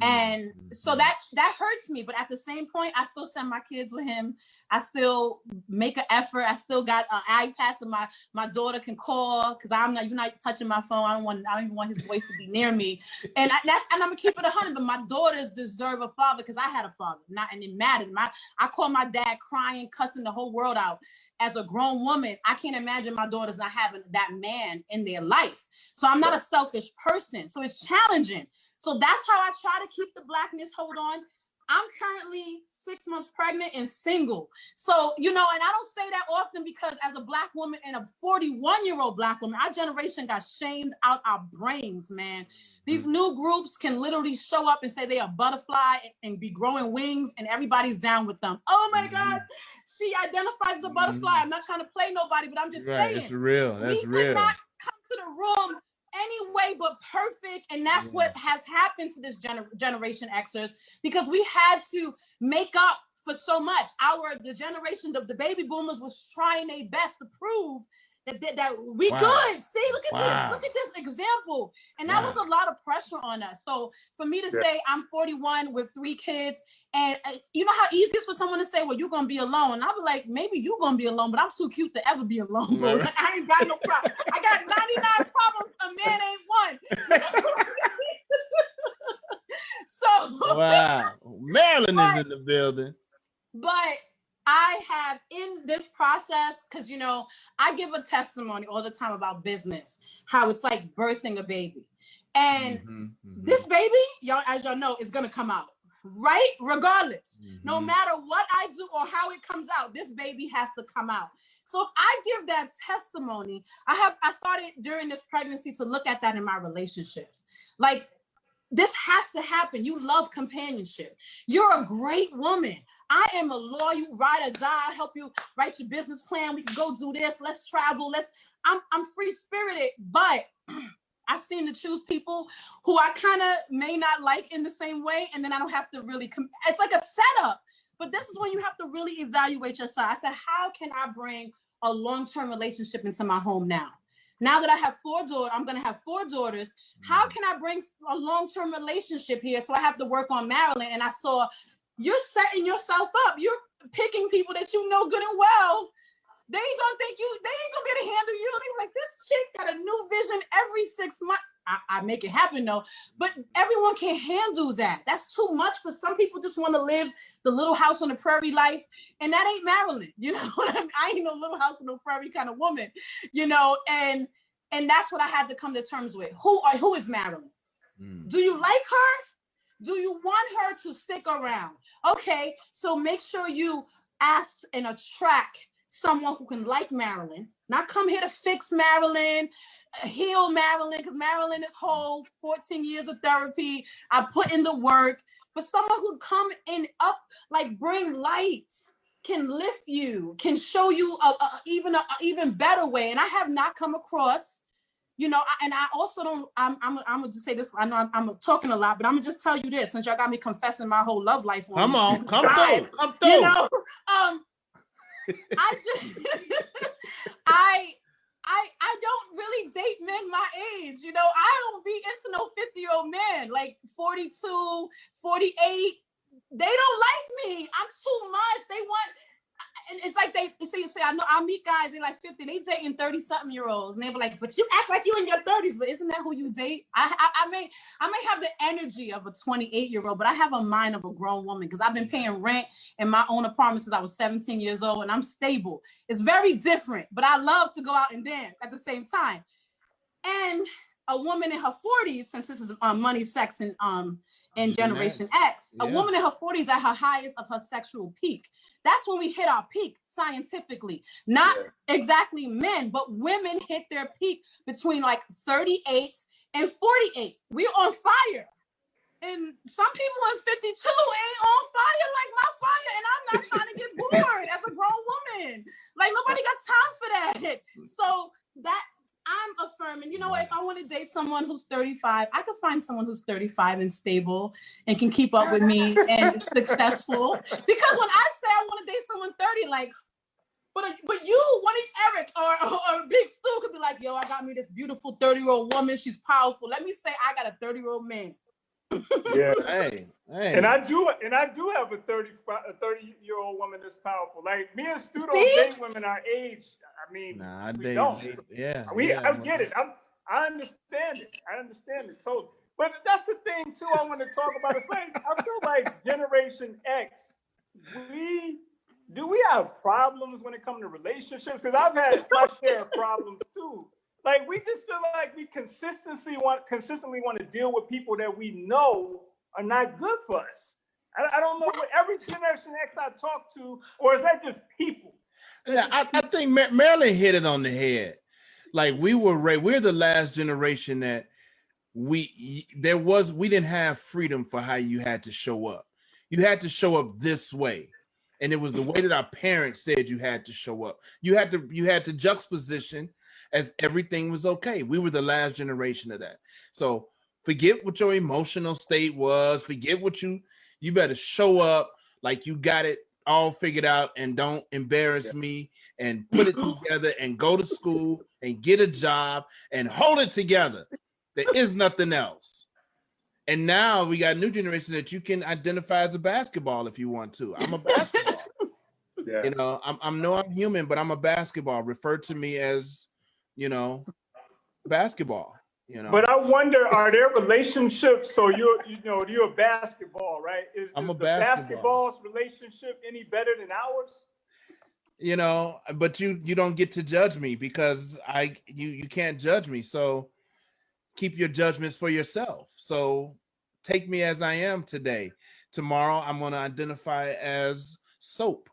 And so that hurts me. But at the same point, I still send my kids with him. I still make an effort. I still got an iPad so my daughter can call, because you're not touching my phone. I don't even want his voice to be near me. And I'm gonna keep it 100. But my daughters deserve a father because I had a father. And it mattered. I call my dad crying, cussing the whole world out. As a grown woman, I can't imagine my daughters not having that man in their life. So I'm not a selfish person. So it's challenging. So that's how I try to keep the Blackness. Hold on. I'm currently 6 months pregnant and single. So, you know, and I don't say that often because as a Black woman and a 41-year-old Black woman, our generation got shamed out our brains, man. These new groups can literally show up and say they are butterfly and be growing wings, and everybody's down with them. Oh my God, she identifies as a butterfly. I'm not trying to play nobody, but I'm just saying. It's real. That's real. We could not come to the room any way but perfect, and that's what has happened to this generation Xers, because we had to make up for so much. The generation of the baby boomers was trying their best to prove that we good. See, look at this example. And that was a lot of pressure on us. So for me to say I'm 41 with 3 kids, and you know how easy it is for someone to say, well, you're gonna be alone. And I'll be like, maybe you're gonna be alone, but I'm too cute to ever be alone, bro. Like, I ain't got no problem. I got 99 problems, a man ain't one. So wow. Marilyn is in the building. But I have in this process, because, you know, I give a testimony all the time about business, how it's like birthing a baby. And this baby, y'all, as y'all know, is going to come out, right? Regardless, no matter what I do or how it comes out, this baby has to come out. So if I give that testimony, I started during this pregnancy to look at that in my relationships. Like, this has to happen. You love companionship. You're a great woman. I am a loyal ride or die. I'll help you write your business plan. We can go do this. Let's travel. I'm free spirited, but I seem to choose people who I kind of may not like in the same way. And then I don't have to really, it's like a setup, but this is when you have to really evaluate yourself. I said, how can I bring a long-term relationship into my home now? Now that I have 4 daughters, I'm going to have 4 daughters. How can I bring a long-term relationship here? So I have to work on Marilyn. And I saw, you're setting yourself up. You're picking people that you know good and well. They ain't gonna think you, they ain't gonna be able to handle you. They're like, this chick got a new vision every 6 months. I make it happen though, but everyone can't handle that. That's too much for some people. Just want to live the little house on the prairie life, and that ain't Marilyn. You know what I mean? I ain't no little house on the prairie kind of woman, you know. And that's what I had to come to terms with. Who is Marilyn? Do you like her? Do you want her to stick around? Okay, so make sure you ask and attract someone who can like Marilyn, not come here to fix Marilyn, heal Marilyn, because Marilyn is whole, 14 years of therapy. I put in the work, but someone who come in up, like bring light, can lift you, can show you even better way. And I have not come across, you know, and I also don't, I'm gonna just say this. I know I'm talking a lot, but I'm gonna just tell you this, since y'all got me confessing my whole love life. Come through. You know, I don't really date men my age. You know, I don't be into no 50-year-old men, like 42, 48. They don't like me. I'm too much. They want, and it's like they say, I know I meet guys, they're like 50, they dating 30-something-year-olds. And they be like, but you act like you in your 30s, but isn't that who you date? I may have the energy of a 28-year-old, but I have a mind of a grown woman, because I've been paying rent in my own apartment since I was 17 years old, and I'm stable. It's very different, but I love to go out and dance at the same time. And a woman in her 40s, since this is money, sex, and Generation X, a woman in her 40s at her highest of her sexual peak. That's when we hit our peak scientifically, not exactly men, but women hit their peak between like 38 and 48. We're on fire. And some people in 52 ain't on fire like my fire. And I'm not trying to get bored as a grown woman. Like, nobody got time for that. So that I'm affirming, you know what, if I want to date someone who's 35, I could find someone who's 35 and stable and can keep up with me and successful. Because when I say I want to date someone 30, like, but you, what if Eric or Big Stu could be like, yo, I got me this beautiful 30-year-old woman. She's powerful. Let me say I got a 30-year-old man. Yeah. Hey. And I do have a 30-year-old woman that's powerful. Like, me and Stu don't date women our age. I mean, we don't. I get it. I understand it. I understand it totally. But that's the thing too. I want to talk about. It's like, I feel like Generation X, do we have problems when it comes to relationships? Because I've had my share of problems too. Like, we just feel like we consistently want to deal with people that we know are not good for us. I don't know what every Generation X I talk to, or is that just people? Yeah, I think Marilyn hit it on the head. Like, we're the last generation that we didn't have freedom for how you had to show up. You had to show up this way. And it was the way that our parents said you had to show up. You had to juxtaposition as everything was okay. We were the last generation of that. So forget what your emotional state was. Forget what you better show up like you got it all figured out and don't embarrass me, and put it together and go to school and get a job and hold it together. There is nothing else. And now we got a new generation that you can identify as a basketball if you want to. I'm a basketball. Yeah. You know, I'm human, but I'm a basketball. Refer to me as, you know, basketball. You know. But I wonder, are there relationships? So you're a basketball, right? Is I'm a the basketball. basketball's relationship any better than ours? You know, but you don't get to judge me because you can't judge me. So keep your judgments for yourself. So take me as I am today. Tomorrow I'm going to identify as soap.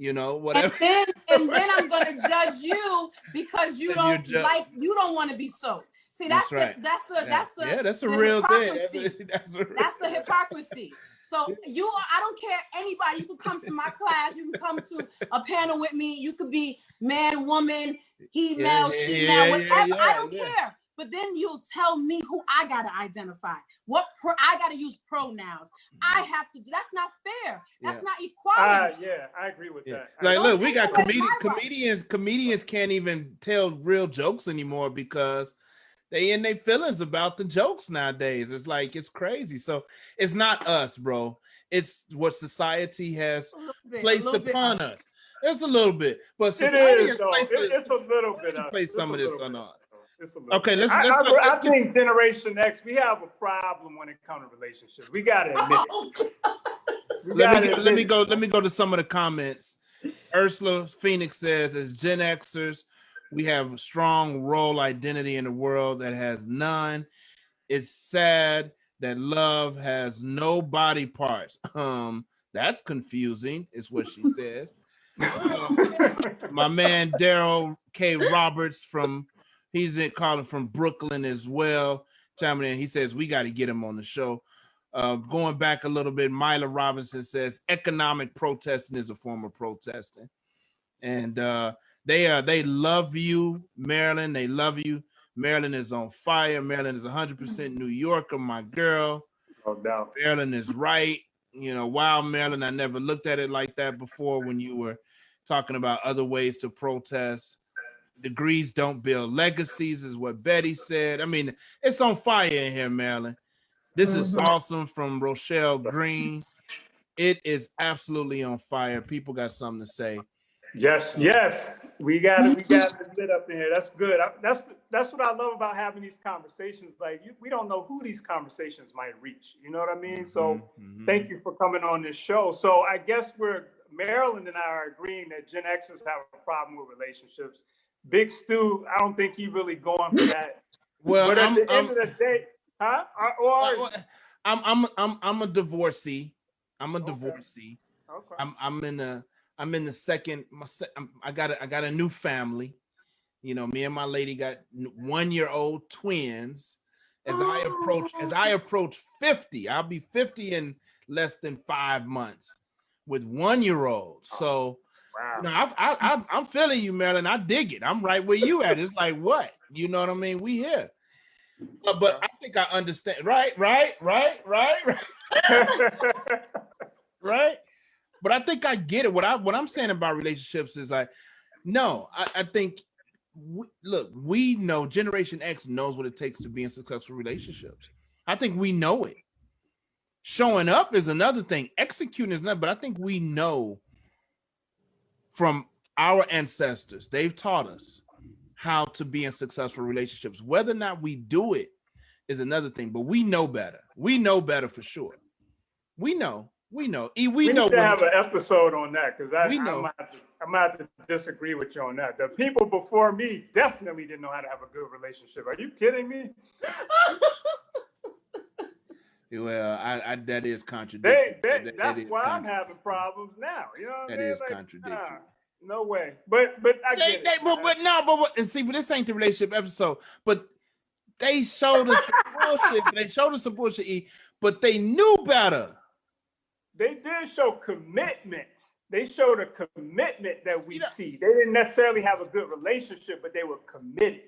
You know, whatever. And then I'm gonna judge you because you don't want to be soap. See, that's the real hypocrisy. thing. That's the hypocrisy. So I don't care anybody. You can come to my class. You can come to a panel with me. You could be man, woman, he, male, she, male, whatever. I don't care. But then you'll tell me who I gotta identify. I gotta use pronouns. I have to do. That's not fair. That's not equality. I agree with that. Like, look, we got comedians. Comedians can't even tell real jokes anymore because they in their feelings about the jokes nowadays. It's like, it's crazy. So it's not us, bro. It's what society has placed upon us. It's a little bit, but society has placed it's a little bit. Place some of this on us. Okay, let's I think Generation X, we have a problem when it comes to relationships. We gotta admit it. Let me go to some of the comments. Ursula Phoenix says, as Gen Xers, we have a strong role identity in a world that has none. It's sad that love has no body parts. That's confusing, is what she says. My man Daryl K. Roberts calling from Brooklyn as well, chiming in. He says we got to get him on the show. Going back a little bit, Myla Robinson says economic protesting is a form of protesting, and they love you, Marilyn. They love you. Marilyn is on fire. Marilyn is 100% New Yorker, my girl. No doubt. Marilyn is right. You know, wow, Marilyn, I never looked at it like that before when you were talking about other ways to protest. Degrees don't build legacies is what Betty said. I mean, it's on fire in here, Marilyn. This is awesome from Rochelle Green. It is absolutely on fire. People got something to say. Yes. We got to sit up in here. That's good. That's what I love about having these conversations. Like we don't know who these conversations might reach. You know what I mean? So thank you for coming on this show. So I guess Marilyn and I are agreeing that Gen Xers have a problem with relationships. Big Stu, I don't think he really going for that. Well, but at the end of the day, huh? I'm a divorcee. I'm a divorcee. Okay. I'm in the second. I got a new family. You know, me and my lady got 1-year-old twins. As I approach 50, I'll be 50 in less than 5 months with 1-year-olds. So. Wow. You know, I'm feeling you, Marilyn. I dig it. I'm right where you at. It's like, what? You know what I mean? We here. But I think I understand. Right. Right. But I think I get it. What I'm saying about relationships is like, no, I think, we know Generation X knows what it takes to be in successful relationships. I think we know it. Showing up is another thing. Executing is another, but I think we know from our ancestors, they've taught us how to be in successful relationships. Whether or not we do it is another thing, but we know better. We know better for sure. We know. We need to have an episode on that because I'm about to disagree with you on that. The people before me definitely didn't know how to have a good relationship. Are you kidding me? Well, that is contradictory. That's why I'm having problems now. You know what I mean? That is contradictory. No way. But I get it. And see, but this ain't the relationship episode. But they showed us some bullshit. They showed us some bullshit, but they knew better. They did show commitment. They showed a commitment that we see. They didn't necessarily have a good relationship, but they were committed.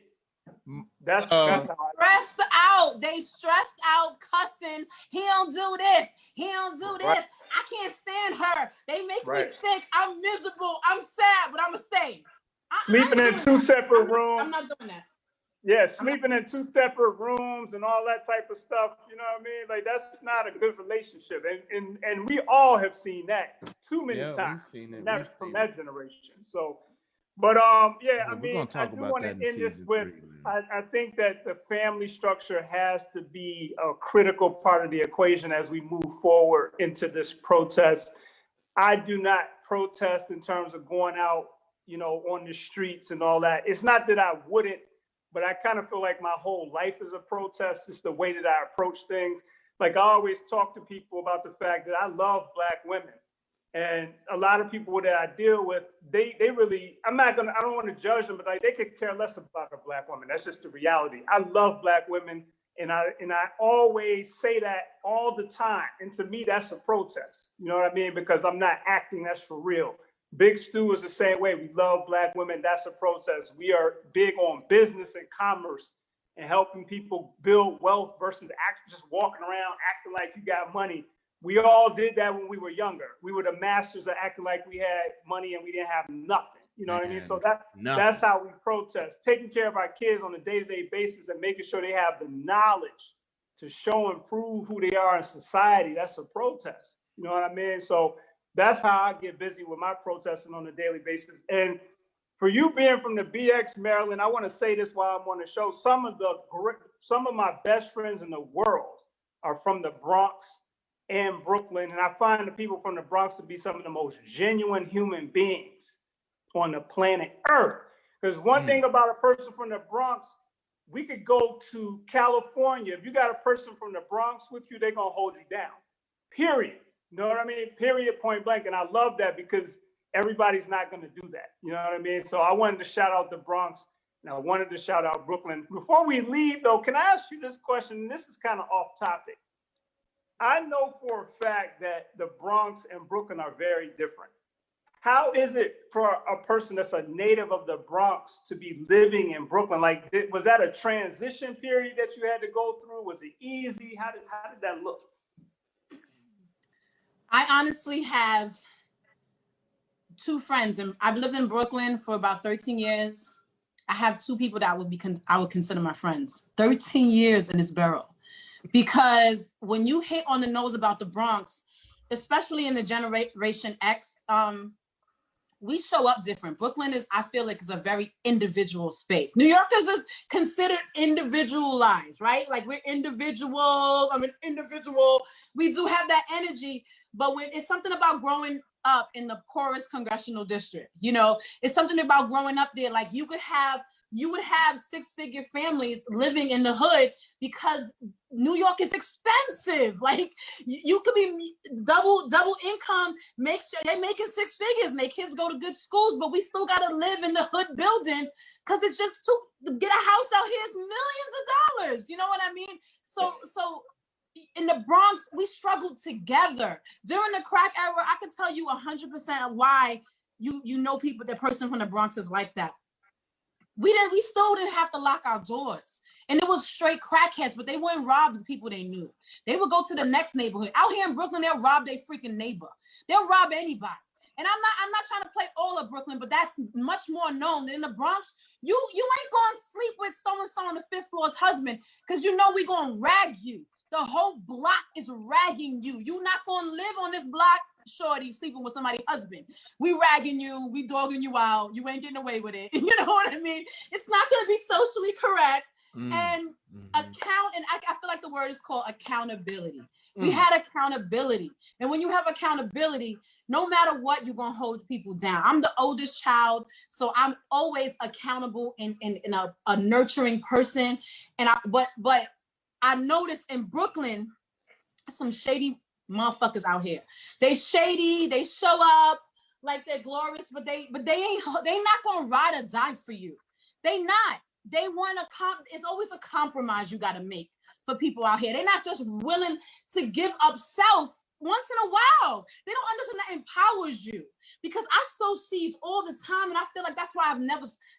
That's how stressed out. They stressed out, cussing. He don't do this. He don't do this. I can't stand her. They make me Right. sick. I'm miserable. I'm sad, but I'm going to stay. Sleeping in two separate rooms. I'm not doing that. Yeah, sleeping in two separate rooms and all that type of stuff. You know what I mean? Like, that's not a good relationship. And we all have seen that too many times. We've seen it. From that generation. So, but yeah, I mean, I do want to end this with, I think that the family structure has to be a critical part of the equation as we move forward into this protest. I do not protest in terms of going out, you know, on the streets and all that. It's not that I wouldn't, but I kind of feel like my whole life is a protest. It's the way that I approach things. Like, I always talk to people about the fact that I love Black women. And a lot of people that I deal with, they really, I don't want to judge them, but like, they could care less about a Black woman. That's just the reality. I love Black women. And I always say that all the time. And to me, that's a protest. You know what I mean? Because I'm not acting, that's for real. Big Stu is the same way. We love Black women. That's a protest. We are big on business and commerce and helping people build wealth versus just walking around acting like you got money. We all did that when we were younger. We were the masters of acting like we had money and we didn't have nothing. You know what I mean? So that's how we protest. Taking care of our kids on a day-to-day basis and making sure they have the knowledge to show and prove who they are in society. That's a protest. You know what I mean? So that's how I get busy with my protesting on a daily basis. And for you being from the BX, Maryland, I want to say this while I'm on the show. Some of my best friends in the world are from the Bronx and Brooklyn. And I find the people from the Bronx to be some of the most genuine human beings on the planet Earth. Because one thing about a person from the Bronx, we could go to California. If you got a person from the Bronx with you, they're going to hold you down. Period. You know what I mean? Period, point blank. And I love that because everybody's not going to do that. You know what I mean? So I wanted to shout out the Bronx and I wanted to shout out Brooklyn. Before we leave, though, can I ask you this question? This is kind of off topic. I know for a fact that the Bronx and Brooklyn are very different. How is it for a person that's a native of the Bronx to be living in Brooklyn? Like, was that a transition period that you had to go through? Was it easy? How did that look? I honestly have two friends, and I've lived in Brooklyn for about 13 years. I have two people that I would consider my friends. 13 years in this borough. Because when you hit on the nose about the Bronx, especially in the Generation X, we show up different. Brooklyn is, I feel like, is a very individual space. New Yorkers is considered individualized, right? Like, we're individual. I'm an individual. We do have that energy, but when it's something about growing up in the poorest congressional district, you know, it's something about growing up there. Like, you would have 6-figure families living in the hood because New York is expensive. Like, you could be double income, make sure they're making 6 figures and their kids go to good schools, but we still got to live in the hood building because it's just to get a house out here is millions of dollars. You know what I mean? So in the Bronx, we struggled together. During the crack era, I could tell you 100% why you know people, the person from the Bronx is like that. We still didn't have to lock our doors. And it was straight crackheads, but they wouldn't rob the people they knew. They would go to the next neighborhood. Out here in Brooklyn, they'll rob their freaking neighbor. They'll rob anybody. And I'm not trying to play all of Brooklyn, but that's much more known than in the Bronx. You ain't gonna sleep with so-and-so on the 5th floor's husband, because you know we gonna rag you. The whole block is ragging you. You not gonna live on this block, shorty, sleeping with somebody's husband. We ragging you, we dogging you out. You ain't getting away with it. You know what I mean? It's not gonna be socially correct. And I feel like the word is called accountability. We had accountability. And when you have accountability, no matter what, you're gonna hold people down. I'm the oldest child, so I'm always accountable in a nurturing person. But I noticed in Brooklyn, some shady motherfuckers out here. They shady, they show up like they're glorious, but they not gonna ride or die for you. They not. They want it's always a compromise you gotta make for people out here. They're not just willing to give up self once in a while. They don't understand that empowers you, because I sow seeds all the time, and I feel like that's why I've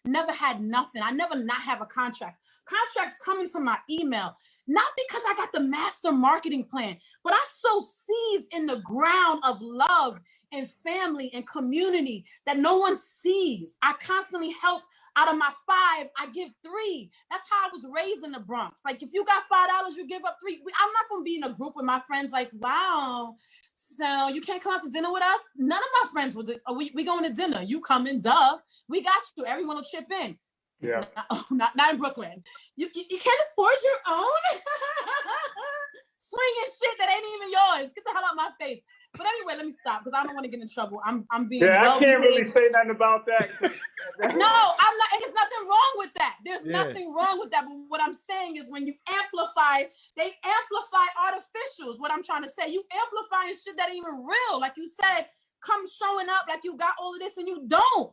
never had nothing. I never not have a contract. Contracts coming to my email, not because I got the master marketing plan, but I sow seeds in the ground of love and family and community that no one sees. I constantly help. Out of my 5, I give 3. That's how I was raised in the Bronx. Like, if you got $5, you give up 3. I'm not going to be in a group with my friends like, wow, so you can't come out to dinner with us? None of my friends would. We going to dinner. You coming, duh. We got you. Everyone will chip in. Yeah. Not in Brooklyn. You can't afford your own? Swinging shit that ain't even yours. Get the hell out of my face. But anyway, let me stop because I don't want to get in trouble. I'm being I can't really say nothing about that. No, I'm not, and there's nothing wrong with that. There's nothing wrong with that. But what I'm saying is when you amplify, they amplify artificials. What I'm trying to say, you amplifying shit that ain't even real. Like you said, come showing up like you got all of this and you don't.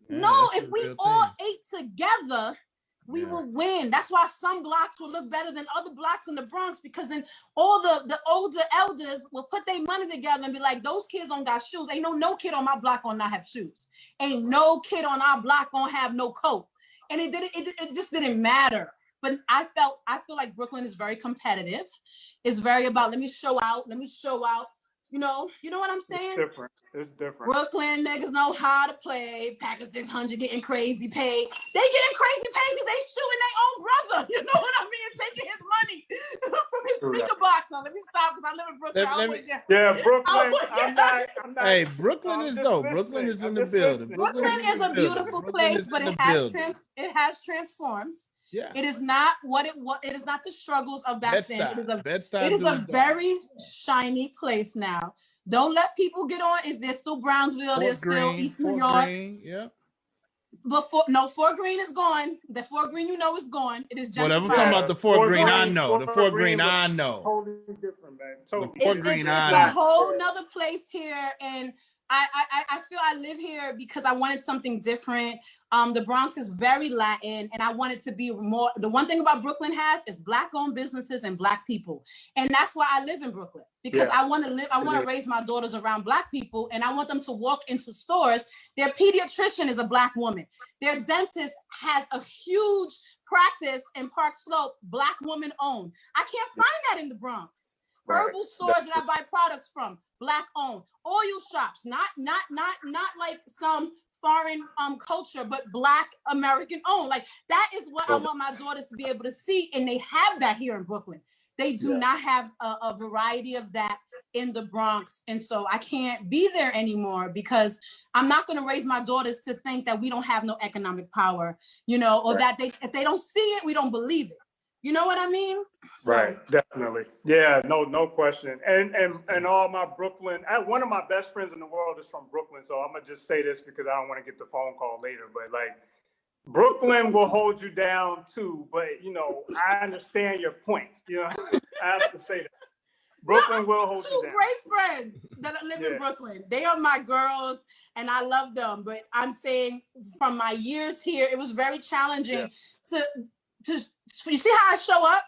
No, if we all ate together, we will win. That's why some blocks will look better than other blocks in the Bronx, because then all the older elders will put their money together and be like, those kids don't got shoes. Ain't no kid on my block gonna not have shoes. Ain't no kid on our block gonna have no coat. And it just didn't matter. But I feel like Brooklyn is very competitive. It's very about, let me show out. You know what I'm saying? It's different. Brooklyn niggas know how to play. Pack of 600 getting crazy paid. They getting crazy paid because they shooting their own brother. You know what I mean? Taking his money from his sneaker box. Now let me stop because I live in Brooklyn. Brooklyn. I'm not. Hey, Brooklyn is dope. Brooklyn is in the building. Brooklyn is a beautiful place, but it has transformed. Yeah. It is not it is not the struggles of back then. It is a very shiny place now. Don't let people get on. There's still Brownsville, there's still East New York. Yeah. But Fort Greene is gone. The Fort Greene is gone. It is gentrified. Whatever. Talking about the Fort Greene, I know. The Fort Greene, I know. Totally different, man. It's a whole nother place here, and I feel I live here because I wanted something different. The Bronx is very Latin, and I wanted to be more. The one thing about Brooklyn is Black-owned businesses and Black people, and that's why I live in Brooklyn, because I want to raise my daughters around Black people, and I want them to walk into stores. Their pediatrician is a Black woman. Their dentist has a huge practice in Park Slope, Black woman owned. I can't find that in the Bronx. Herbal stores that I buy products from, Black owned. Oil shops, not like some foreign culture, but Black American owned. Like, that is what I want my daughters to be able to see, and they have that here in Brooklyn. They do not have a variety of that in the Bronx, and so I can't be there anymore because I'm not going to raise my daughters to think that we don't have no economic power, or that if they don't see it, we don't believe it. You know what I mean? Right, definitely. Yeah, no question. And all my Brooklyn, one of my best friends in the world is from Brooklyn, so I'm gonna just say this because I don't want to get the phone call later. But like, Brooklyn will hold you down too. But I understand your point. I have to say that. Brooklyn will hold you down. Two great friends that live in Brooklyn. They are my girls, and I love them. But I'm saying, from my years here, it was very challenging to you see how I show up?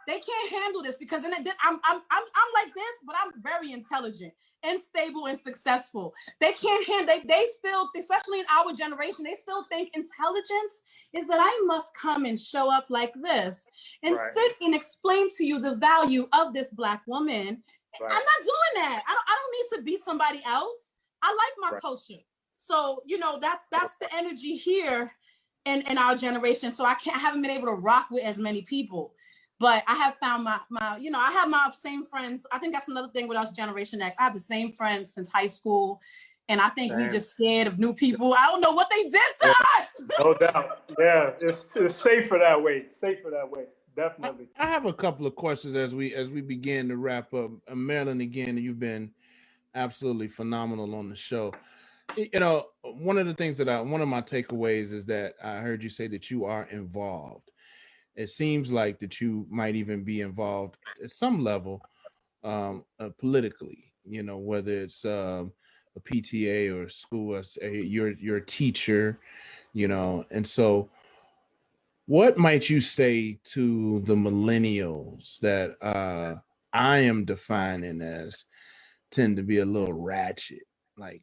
They can't handle this because I'm like this, but I'm very intelligent and stable and successful. They can't handle. They still, especially in our generation, they still think intelligence is that I must come and show up like this and sit and explain to you the value of this Black woman. I'm not doing that. I don't need to be somebody else. I like my culture. So that's the energy here in our generation. So I haven't been able to rock with as many people, but I have found my I have my same friends. I think that's another thing with us, Generation X. I have the same friends since high school, and I think we just scared of new people. I don't know what they did to us. No doubt. Yeah, it's safer that way. Definitely. I have a couple of questions as we begin to wrap up. Marilyn, again, you've been absolutely phenomenal on the show. One of the things one of my takeaways is that I heard you say that you are involved. It seems like that you might even be involved at some level politically, whether it's a PTA or a school, you're a teacher, and so what might you say to the millennials that I am defining as tend to be a little ratchet? Like,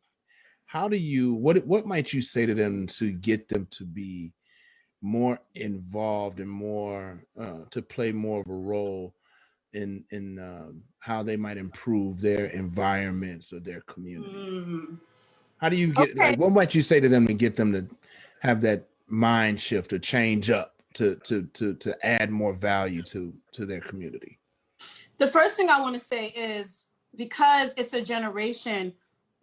how do you, what might you say to them to get them to be more involved and more to play more of a role in how they might improve their environments or their community? Mm. How do you get Okay. like what might you say to them to get them to have that mind shift or change up to add more value to their community? The first thing I want to say is, because it's a generation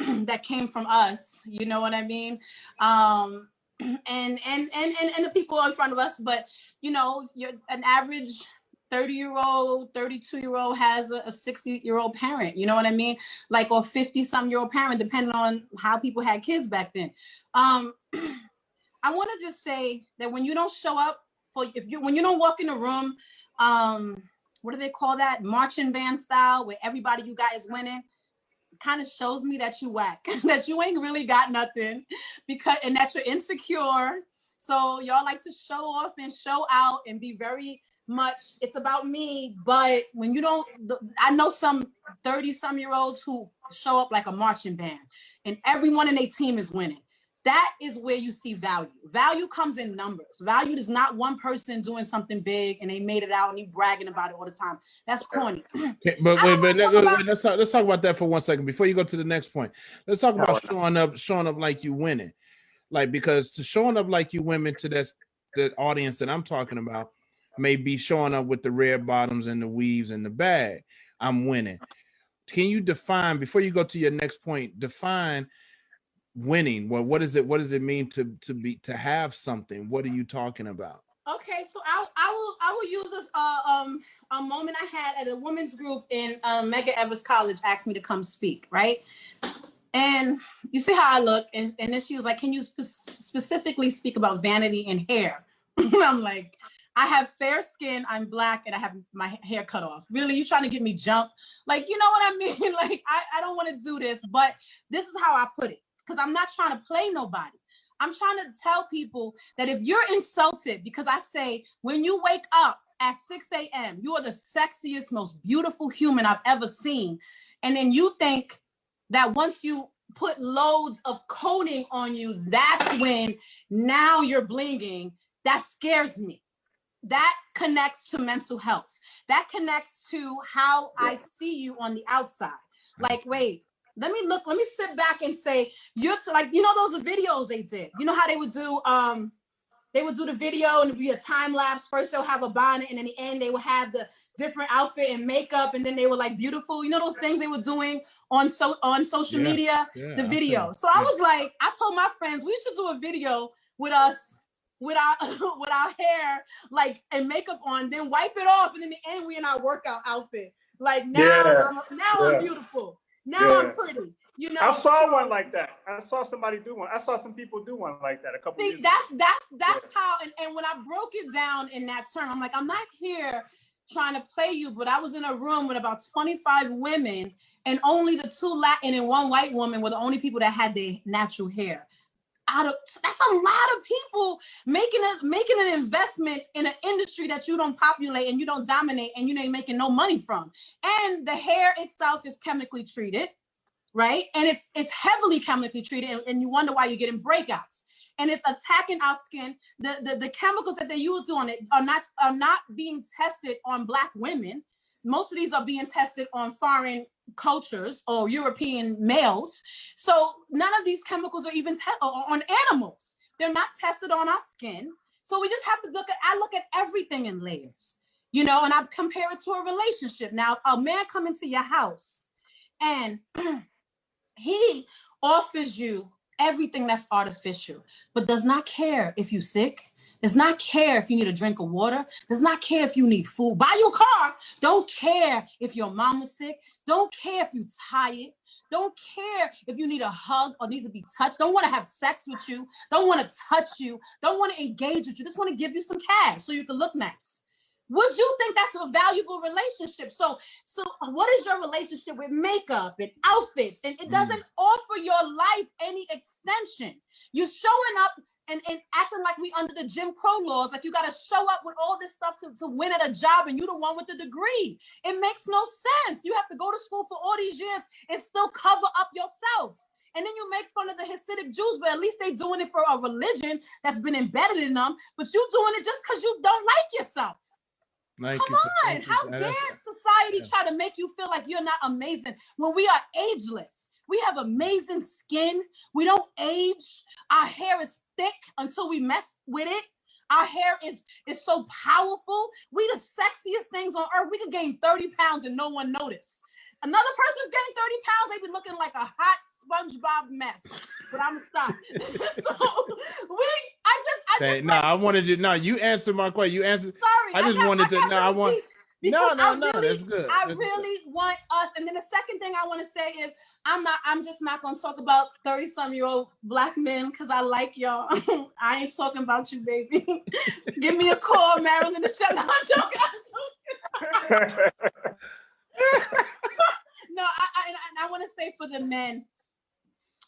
that came from us, you know what I mean? And the people in front of us, but you know, you're an average 30-year-old, 32-year-old has a 60-year-old parent, you know what I mean? Like, or 50-some-year-old parent, depending on how people had kids back then. I want to just say that when you don't show up when you don't walk in a room, what do they call that? Marching band style, where everybody you got is winning, kind of shows me that you whack, that you ain't really got nothing, and that you're insecure. So y'all like to show off and show out and be very much, it's about me. But when you don't, I know some 30-some-year-olds who show up like a marching band and everyone in their team is winning. That is where you see value. Value comes in numbers. Value is not one person doing something big and they made it out and you bragging about it all the time. That's corny. Okay, but let's talk about that for 1 second before you go to the next point. Let's talk about showing up like you winning. Like, because to showing up like you women to that audience that I'm talking about may be showing up with the red bottoms and the weaves and the bag. I'm winning. Can you define, before you go to your next point, define winning? Well, what does it mean to have something? What are you talking about? Okay, so I will use this a moment I had at a women's group in Medgar Evers College asked me to come speak, right? And you see how I look, and then she was like, can you specifically speak about vanity and hair? I'm like, I have fair skin, I'm Black, and I have my hair cut off. Really, you trying to get me jump? Like, you know what I mean? Like, I don't want to do this, but this is how I put it, because I'm not trying to play nobody. I'm trying to tell people that if you're insulted, because I say, when you wake up at 6 a.m., you are the sexiest, most beautiful human I've ever seen. And then you think that once you put loads of coating on you, that's when now you're blinging. That scares me. That connects to mental health. That connects to how I see you on the outside. Like, wait, let me sit back and say, you're like, you know, those videos they did, you know how they would do the video and it'd be a time lapse. First they'll have a bonnet and in the end they would have the different outfit and makeup and then they were like beautiful. You know those things they were doing on social media, the video. So I was like, I told my friends we should do a video with us with our hair like and makeup on, then wipe it off, and in the end we in our workout outfit. Like now I'm beautiful. Now I'm pretty. You know, I saw one like that. I saw somebody do one. I saw some people do one like that a couple years ago. That's how. And when I broke it down in that term, I'm like, I'm not here trying to play you, but I was in a room with about 25 women, and only the 2 Latin and 1 white woman were the only people that had their natural hair. That's a lot of people making an investment in an industry that you don't populate and you don't dominate and you ain't making no money from. And the hair itself is chemically treated, right? And it's heavily chemically treated, and you wonder why you're getting breakouts. And it's attacking our skin. The chemicals that they use on it are not being tested on Black women. Most of these are being tested on foreign cultures or European males. So none of these chemicals are even on animals. They're not tested on our skin. So we just have to I look at everything in layers, you know, and I compare it to a relationship. Now, a man come into your house and he offers you everything that's artificial, but does not care if you're sick, does not care if you need a drink of water, does not care if you need food, buy your car, don't care if your mama's sick, don't care if you're tired, don't care if you need a hug or need to be touched, don't want to have sex with you, don't want to touch you, don't want to engage with you, just want to give you some cash so you can look nice. Would you think that's a valuable relationship? So what is your relationship with makeup and outfits? And it doesn't offer your life any extension. You're showing up and acting like we under the Jim Crow laws, like you got to show up with all this stuff to win at a job and you the one with the degree. It makes no sense. You have to go to school for all these years and still cover up yourself. and then you make fun of the Hasidic Jews, but at least they doing it for a religion that's been embedded in them, but you doing it just because you don't like yourself. Come on, how dare society try to make you feel like you're not amazing when we are ageless? We have amazing skin. We don't age. Our hair is thick until we mess with it. Our hair is so powerful. We the sexiest things on earth. We could gain 30 pounds and no one notice. Another person gained 30 pounds, they be looking like a hot SpongeBob mess. But I'm gonna stop. I wanted you. No, you answered my question. You answered. Sorry, That's good. I really want us. And then the second thing I want to say is I'm just not gonna talk about 30-some-year-old Black men because I like y'all. I ain't talking about you, baby. Give me a call, Marilyn The Chef. No, I'm joking. No, I want to say for the men,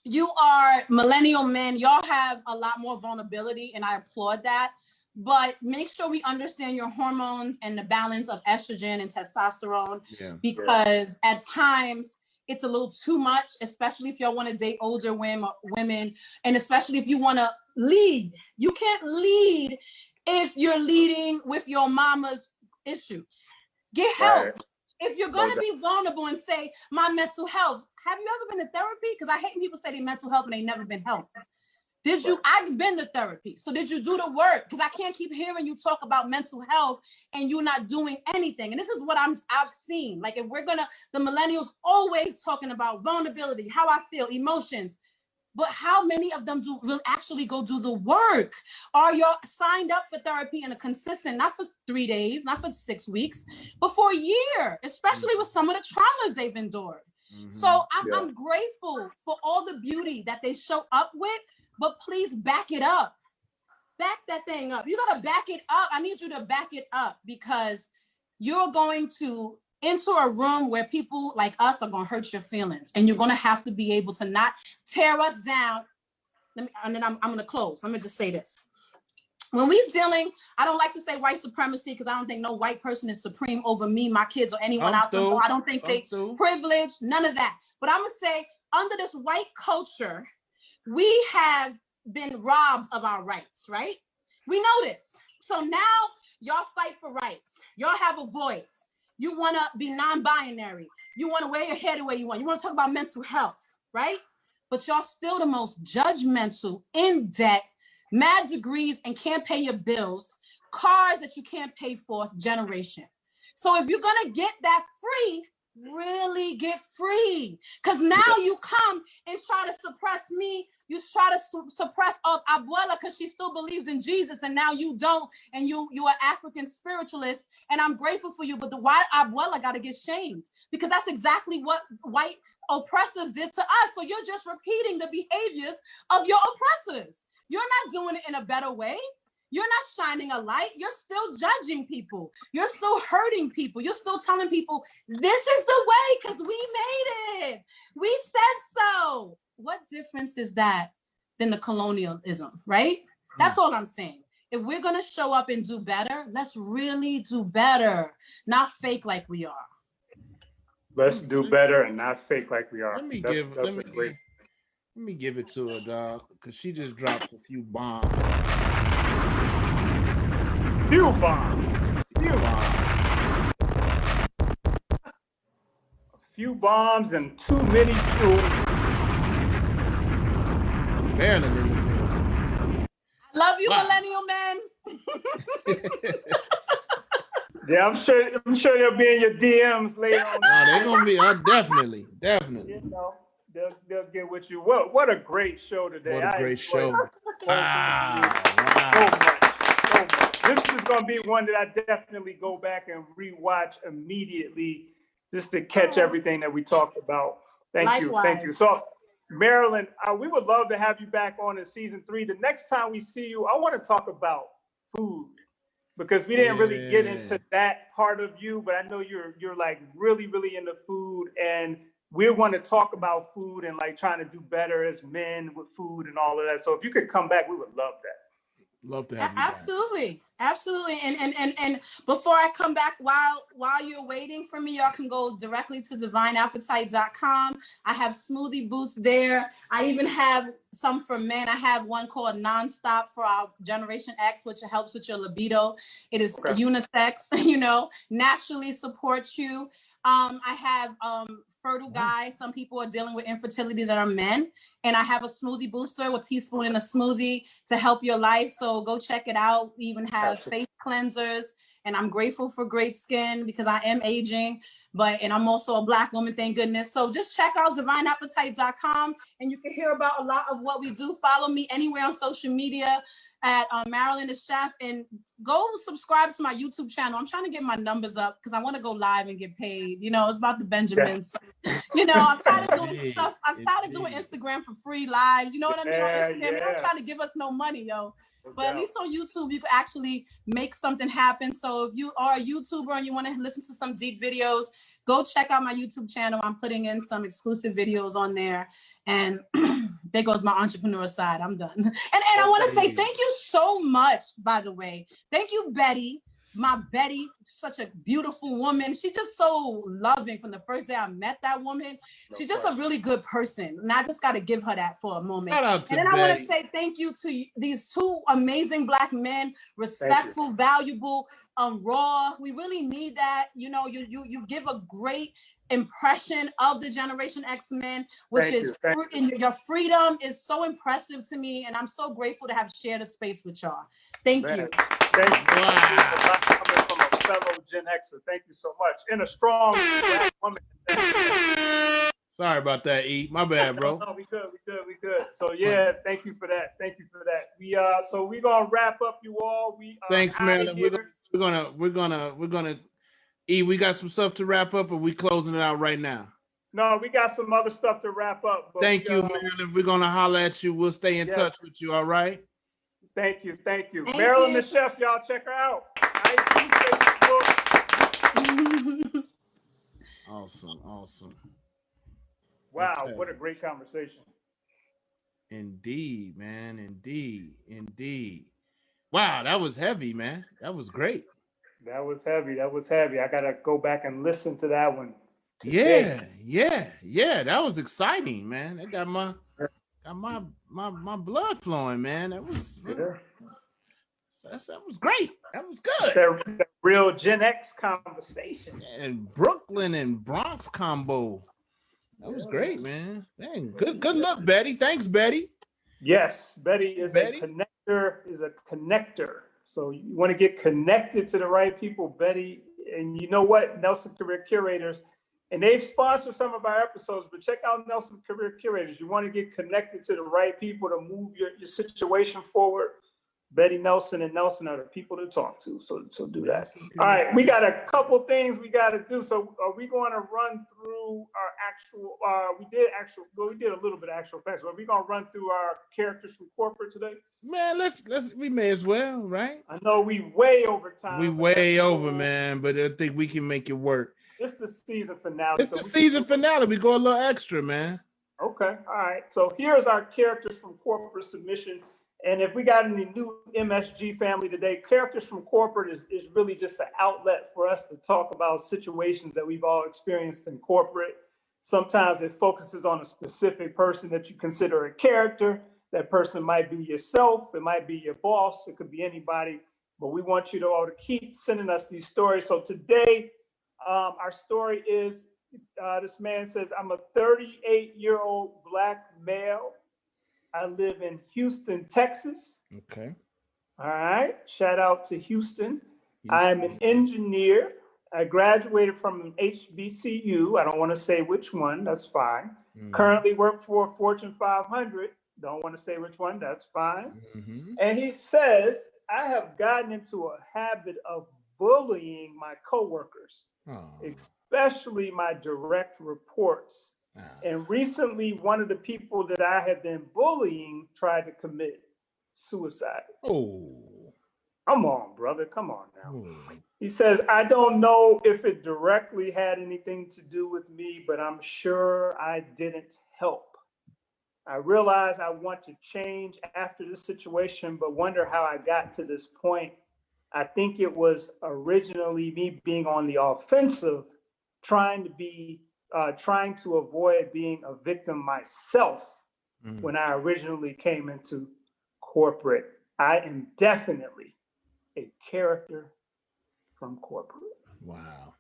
you are millennial men. Y'all have a lot more vulnerability, and I applaud that. But make sure we understand your hormones and the balance of estrogen and testosterone, because at times it's a little too much, especially if y'all want to date older women, and especially if you want to lead. You can't lead if you're leading with your mama's issues. Get help. Right. If you're going to be vulnerable and say, my mental health, have you ever been to therapy? Because I hate when people say they mental health and they never been helped. I've been to therapy. So did you do the work? Because I can't keep hearing you talk about mental health and you're not doing anything. And this is what I've seen. Like, if we're the millennials always talking about vulnerability, how I feel, emotions. But how many of them will actually go do the work? Are y'all signed up for therapy in a consistent, not for 3 days, not for 6 weeks, but for a year, especially with some of the traumas they've endured. Mm-hmm. So I'm grateful for all the beauty that they show up with, but please back it up. Back that thing up. You got to back it up. I need you to back it up, because you're going to enter a room where people like us are going to hurt your feelings, and you're going to have to be able to not tear us down. And then I'm going to close. Let me just say this. When we're dealing, I don't like to say white supremacy, because I don't think no white person is supreme over me, my kids, or anyone out there. I don't think they privileged, none of that. But I'm going to say, under this white culture, we have been robbed of our rights, right? We know this. So now y'all fight for rights. Y'all have a voice. You want to be non-binary. You want to wear your hair the way you want. You want to talk about mental health, right? But y'all still the most judgmental, in debt, mad degrees, and can't pay your bills, cars that you can't pay for generation. So if you're going to get that free, really get free. Because now you come and try to suppress me. You try to suppress Abuela because she still believes in Jesus, and now you don't, and you are African spiritualist, and I'm grateful for you, but why Abuela got to get shamed? Because that's exactly what white oppressors did to us. So you're just repeating the behaviors of your oppressors. You're not doing it in a better way. You're not shining a light. You're still judging people. You're still hurting people. You're still telling people, this is the way because we made it. We said so. What difference is that than the colonialism, right? That's all I'm saying. If we're going to show up and do better, let's really do better, not fake like we are. Let's do better and not fake like we are. Let me give it to her, dog, because she just dropped a few bombs. Few bombs. A few bombs and too many fuels. Marilyn in the building. I love you, millennial men. Yeah, I'm sure they'll be in your DMs later on. No, they're gonna be. Definitely. You know, they'll get with you. What a great show today! What a great show! Wow. So much. This is gonna be one that I definitely go back and rewatch immediately, just to catch everything that we talked about. Thank you. So, Marilyn, we would love to have you back on in season 3. The next time we see you, I want to talk about food, because we didn't really get into that part of you, but I know you're like really, really into food, and we want to talk about food and like trying to do better as men with food and all of that. So if you could come back, we would love that. Love to have you back. Absolutely. Absolutely. And before I come back, while you're waiting for me, y'all can go directly to divineappetite.com. I have smoothie boosts there. I even have some for men. I have one called Nonstop for our Generation X, which helps with your libido. It is unisex, naturally supports you. I have Fertile Guy. Some people are dealing with infertility that are men. And I have a smoothie booster with teaspoon in a smoothie to help your life. So go check it out. We even have face cleansers. And I'm grateful for great skin because I am aging. And I'm also a Black woman, thank goodness. So just check out divineappetite.com and you can hear about a lot of what we do. Follow me anywhere on social media at Marilyn The Chef, and go subscribe to my YouTube channel. I'm trying to get my numbers up because I want to go live and get paid. It's about the Benjamins. I'm tired of doing stuff. I'm tired of doing Instagram for free lives. You know what I mean? On Instagram, they don't try to give us no money, yo. But at least on YouTube, you can actually make something happen. So if you are a YouTuber and you want to listen to some deep videos, go check out my YouTube channel. I'm putting in some exclusive videos on there. And there goes my entrepreneur side. I'm done. And I want to say thank you so much, by the way. Thank you, Betty. My Betty, such a beautiful woman. She's just so loving from the first day I met that woman. She's just a really good person. And I just got to give her that for a moment. And then I want to say thank you to these two amazing Black men, respectful, valuable, raw. We really need that. You give a great impression of the Generation X men, which your freedom is so impressive to me. And I'm so grateful to have shared a space with y'all. Thank you. Thank you. Wow. Coming from a fellow Gen Xer. Thank you so much. And a strong Black woman. Sorry about that, E. My bad, bro. No, we good. So yeah, thank you for that. So we're gonna wrap up, you all. Thanks, Marilyn. We're gonna E, we got some stuff to wrap up, or we closing it out right now? No, we got some other stuff to wrap up. Thank you, Marilyn. We're gonna holler at you. We'll stay in touch with you, all right? Thank you. Marilyn The Chef, y'all check her out. Awesome. Wow, okay. What a great conversation. Indeed, man. Indeed. Wow, that was heavy, man. That was great. That was heavy. I gotta go back and listen to that one today. Yeah. That was exciting, man. That got my blood flowing, man. That was that was great. That was good. That real Gen X conversation. And Brooklyn and Bronx combo. That was great, man. Dang, good luck, Betty. Thanks, Betty. Yes, Betty is a connector. So you want to get connected to the right people, Betty. And you know what? Nelson Career Curators, and they've sponsored some of our episodes, but check out Nelson Career Curators. You want to get connected to the right people to move your situation forward. Betty Nelson and Nelson are the people to talk to. So do that. All right, we got a couple things we got to do. So are we going to run through our actual? We did a little bit of actual facts, but are we going to run through our characters from corporate today? Man, we may as well, right? I know we way over time. We way over, man, but I think we can make it work. It's the season finale. Finale. We go a little extra, man. Okay, all right. So here's our characters from corporate submission. And if we got any new MSG family today, characters from corporate is really just an outlet for us to talk about situations that we've all experienced in corporate. Sometimes it focuses on a specific person that you consider a character. That person might be yourself. It might be your boss. It could be anybody. But we want you to all to keep sending us these stories. So today, our story is, this man says, I'm a 38-year-old Black male. I live in Houston, Texas. Okay. All right. Shout out to Houston. I'm an engineer. I graduated from an HBCU. I don't want to say which one. That's fine. Mm-hmm. Currently work for Fortune 500. Don't want to say which one. That's fine. Mm-hmm. And he says, I have gotten into a habit of bullying my coworkers, especially my direct reports. And recently, one of the people that I had been bullying tried to commit suicide. Oh, come on, brother. Come on now. Oh. He says, I don't know if it directly had anything to do with me, but I'm sure I didn't help. I realize I want to change after this situation, but wonder how I got to this point. I think it was originally me being on the offensive, trying to avoid being a victim myself when I originally came into corporate. I am definitely a character from corporate. Wow.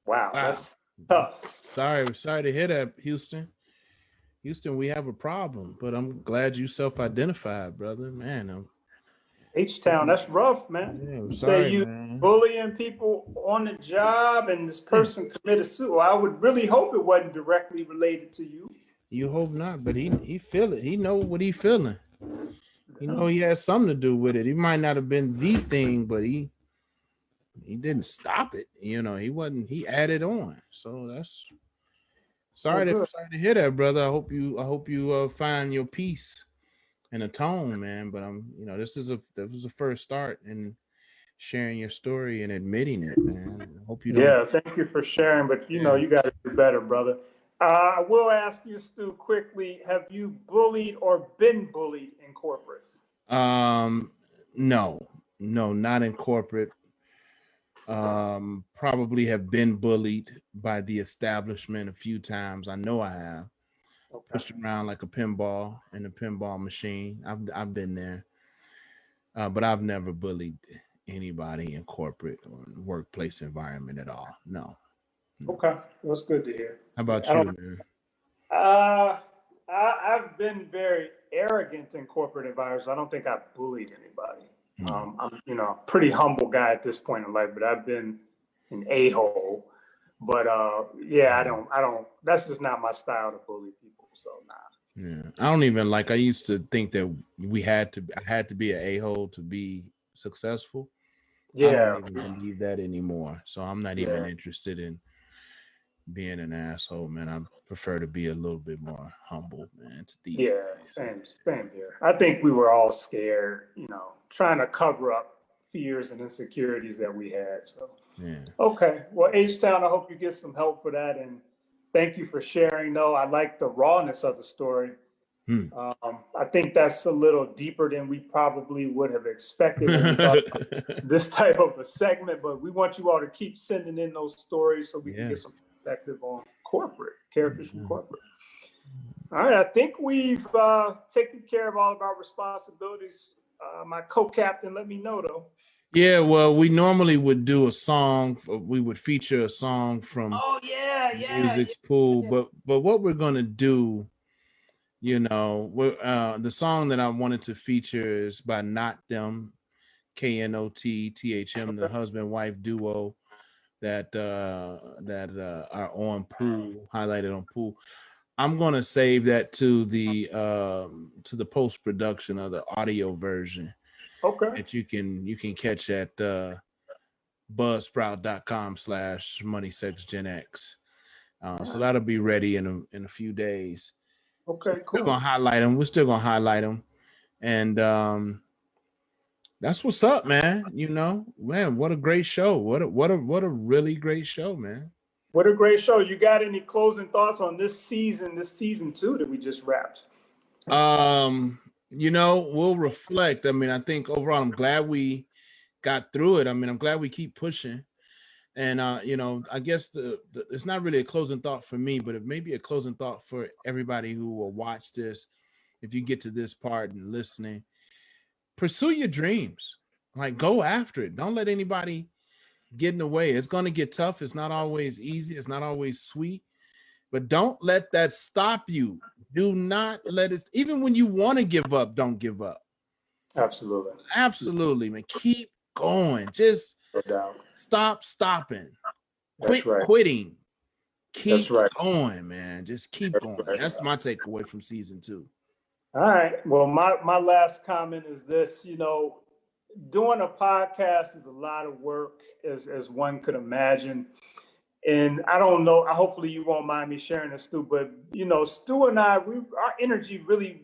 That's tough. Sorry to hear that, Houston. Houston, we have a problem, but I'm glad you self-identified, brother. Man, H-Town, that's rough, man. Yeah, I'm You sorry, say you man. bullying people on the job and this person committed suicide. I would really hope it wasn't directly related to you. You hope not, but he feel it. He know what he feeling. You know he has something to do with it. He might not have been the thing, but he didn't stop it. You know, he added on. So that's sorry to hear that, brother. I hope you find your peace and atone, man. But that was the first start in sharing your story and admitting it, man. I hope you don't. Yeah, thank you for sharing, but you know you got to do better, brother. I will ask you, Stu, quickly, have you bullied or been bullied in corporate? No, not in corporate. Probably have been bullied by the establishment a few times. I know I have. Okay. Pushed around like a pinball in a pinball machine. I've been there. But I've never bullied anybody in corporate or workplace environment at all. No. Okay, that's good to hear. How about you, man? I've been very arrogant in corporate environments. I don't think I've bullied anybody. I'm pretty humble guy at this point in life, but I've been an a-hole. But I don't. That's just not my style to bully people. So nah. Yeah, I don't even I used to think that I had to be an a-hole to be successful. Yeah, I don't even believe that anymore. So I'm not even interested in being an asshole, man. I prefer to be a little bit more humble, man. To these same here. I think we were all scared, trying to cover up fears and insecurities that we had. So okay, well, H-Town, I hope you get some help for that, and thank you for sharing. Though I like the rawness of the story. I think that's a little deeper than we probably would have expected when we thought about this type of a segment, but we want you all to keep sending in those stories so we can get some perspective on characters from corporate. All right, I think we've taken care of all of our responsibilities. My co-captain let me know, though. Yeah, well, we normally would do a song. We would feature a song from Music's Pool, but what we're going to do, the song that I wanted to feature is by Not Them, KNOTTHM, the husband-wife duo that are on Pool, highlighted on Pool. I'm gonna save that to the post-production of the audio version. Okay. That you can catch at buzzsprout.com/moneysexgenx. So that'll be ready in a few days. Okay, cool. We're still gonna highlight them, and that's what's up, man. Man, what a great show! What a really great show, man. What a great show! You got any closing thoughts on this season 2 that we just wrapped? We'll reflect. I mean, I think overall, I'm glad we got through it. I mean, I'm glad we keep pushing. And, I guess it's not really a closing thought for me, but it may be a closing thought for everybody who will watch this. If you get to this part and listening, pursue your dreams. Go after it. Don't let anybody get in the way. It's going to get tough. It's not always easy. It's not always sweet. But don't let that stop you. Do not let it, even when you want to give up, don't give up. Absolutely, man. Keep going. Just stop stopping. Quit quitting. Keep going, man. Just keep going. That's my takeaway from season 2. All right. Well, my last comment is this, doing a podcast is a lot of work, as one could imagine. And I don't know, hopefully you won't mind me sharing this, Stu, but, Stu and I, our energy really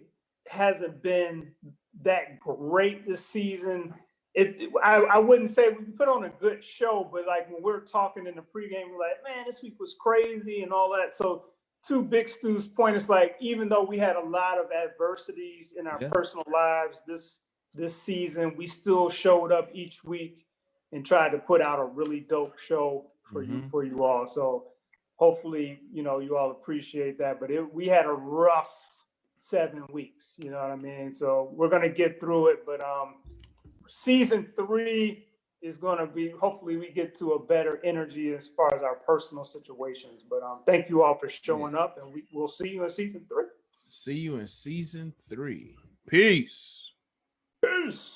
hasn't been that great this season. I wouldn't say we put on a good show, but when we're talking in the pregame, we're like, man, this week was crazy and all that. So to Big Stu's point, it's like, even though we had a lot of adversities in our personal lives this season, we still showed up each week and tried to put out a really dope show for you all. So hopefully, you all appreciate that. But we had a rough 7 weeks, you know what I mean? So we're gonna get through it. But season 3 is going to be, hopefully we get to a better energy as far as our personal situations. But thank you all for showing up, and we'll see you in season 3. See you in season 3. Peace. Peace.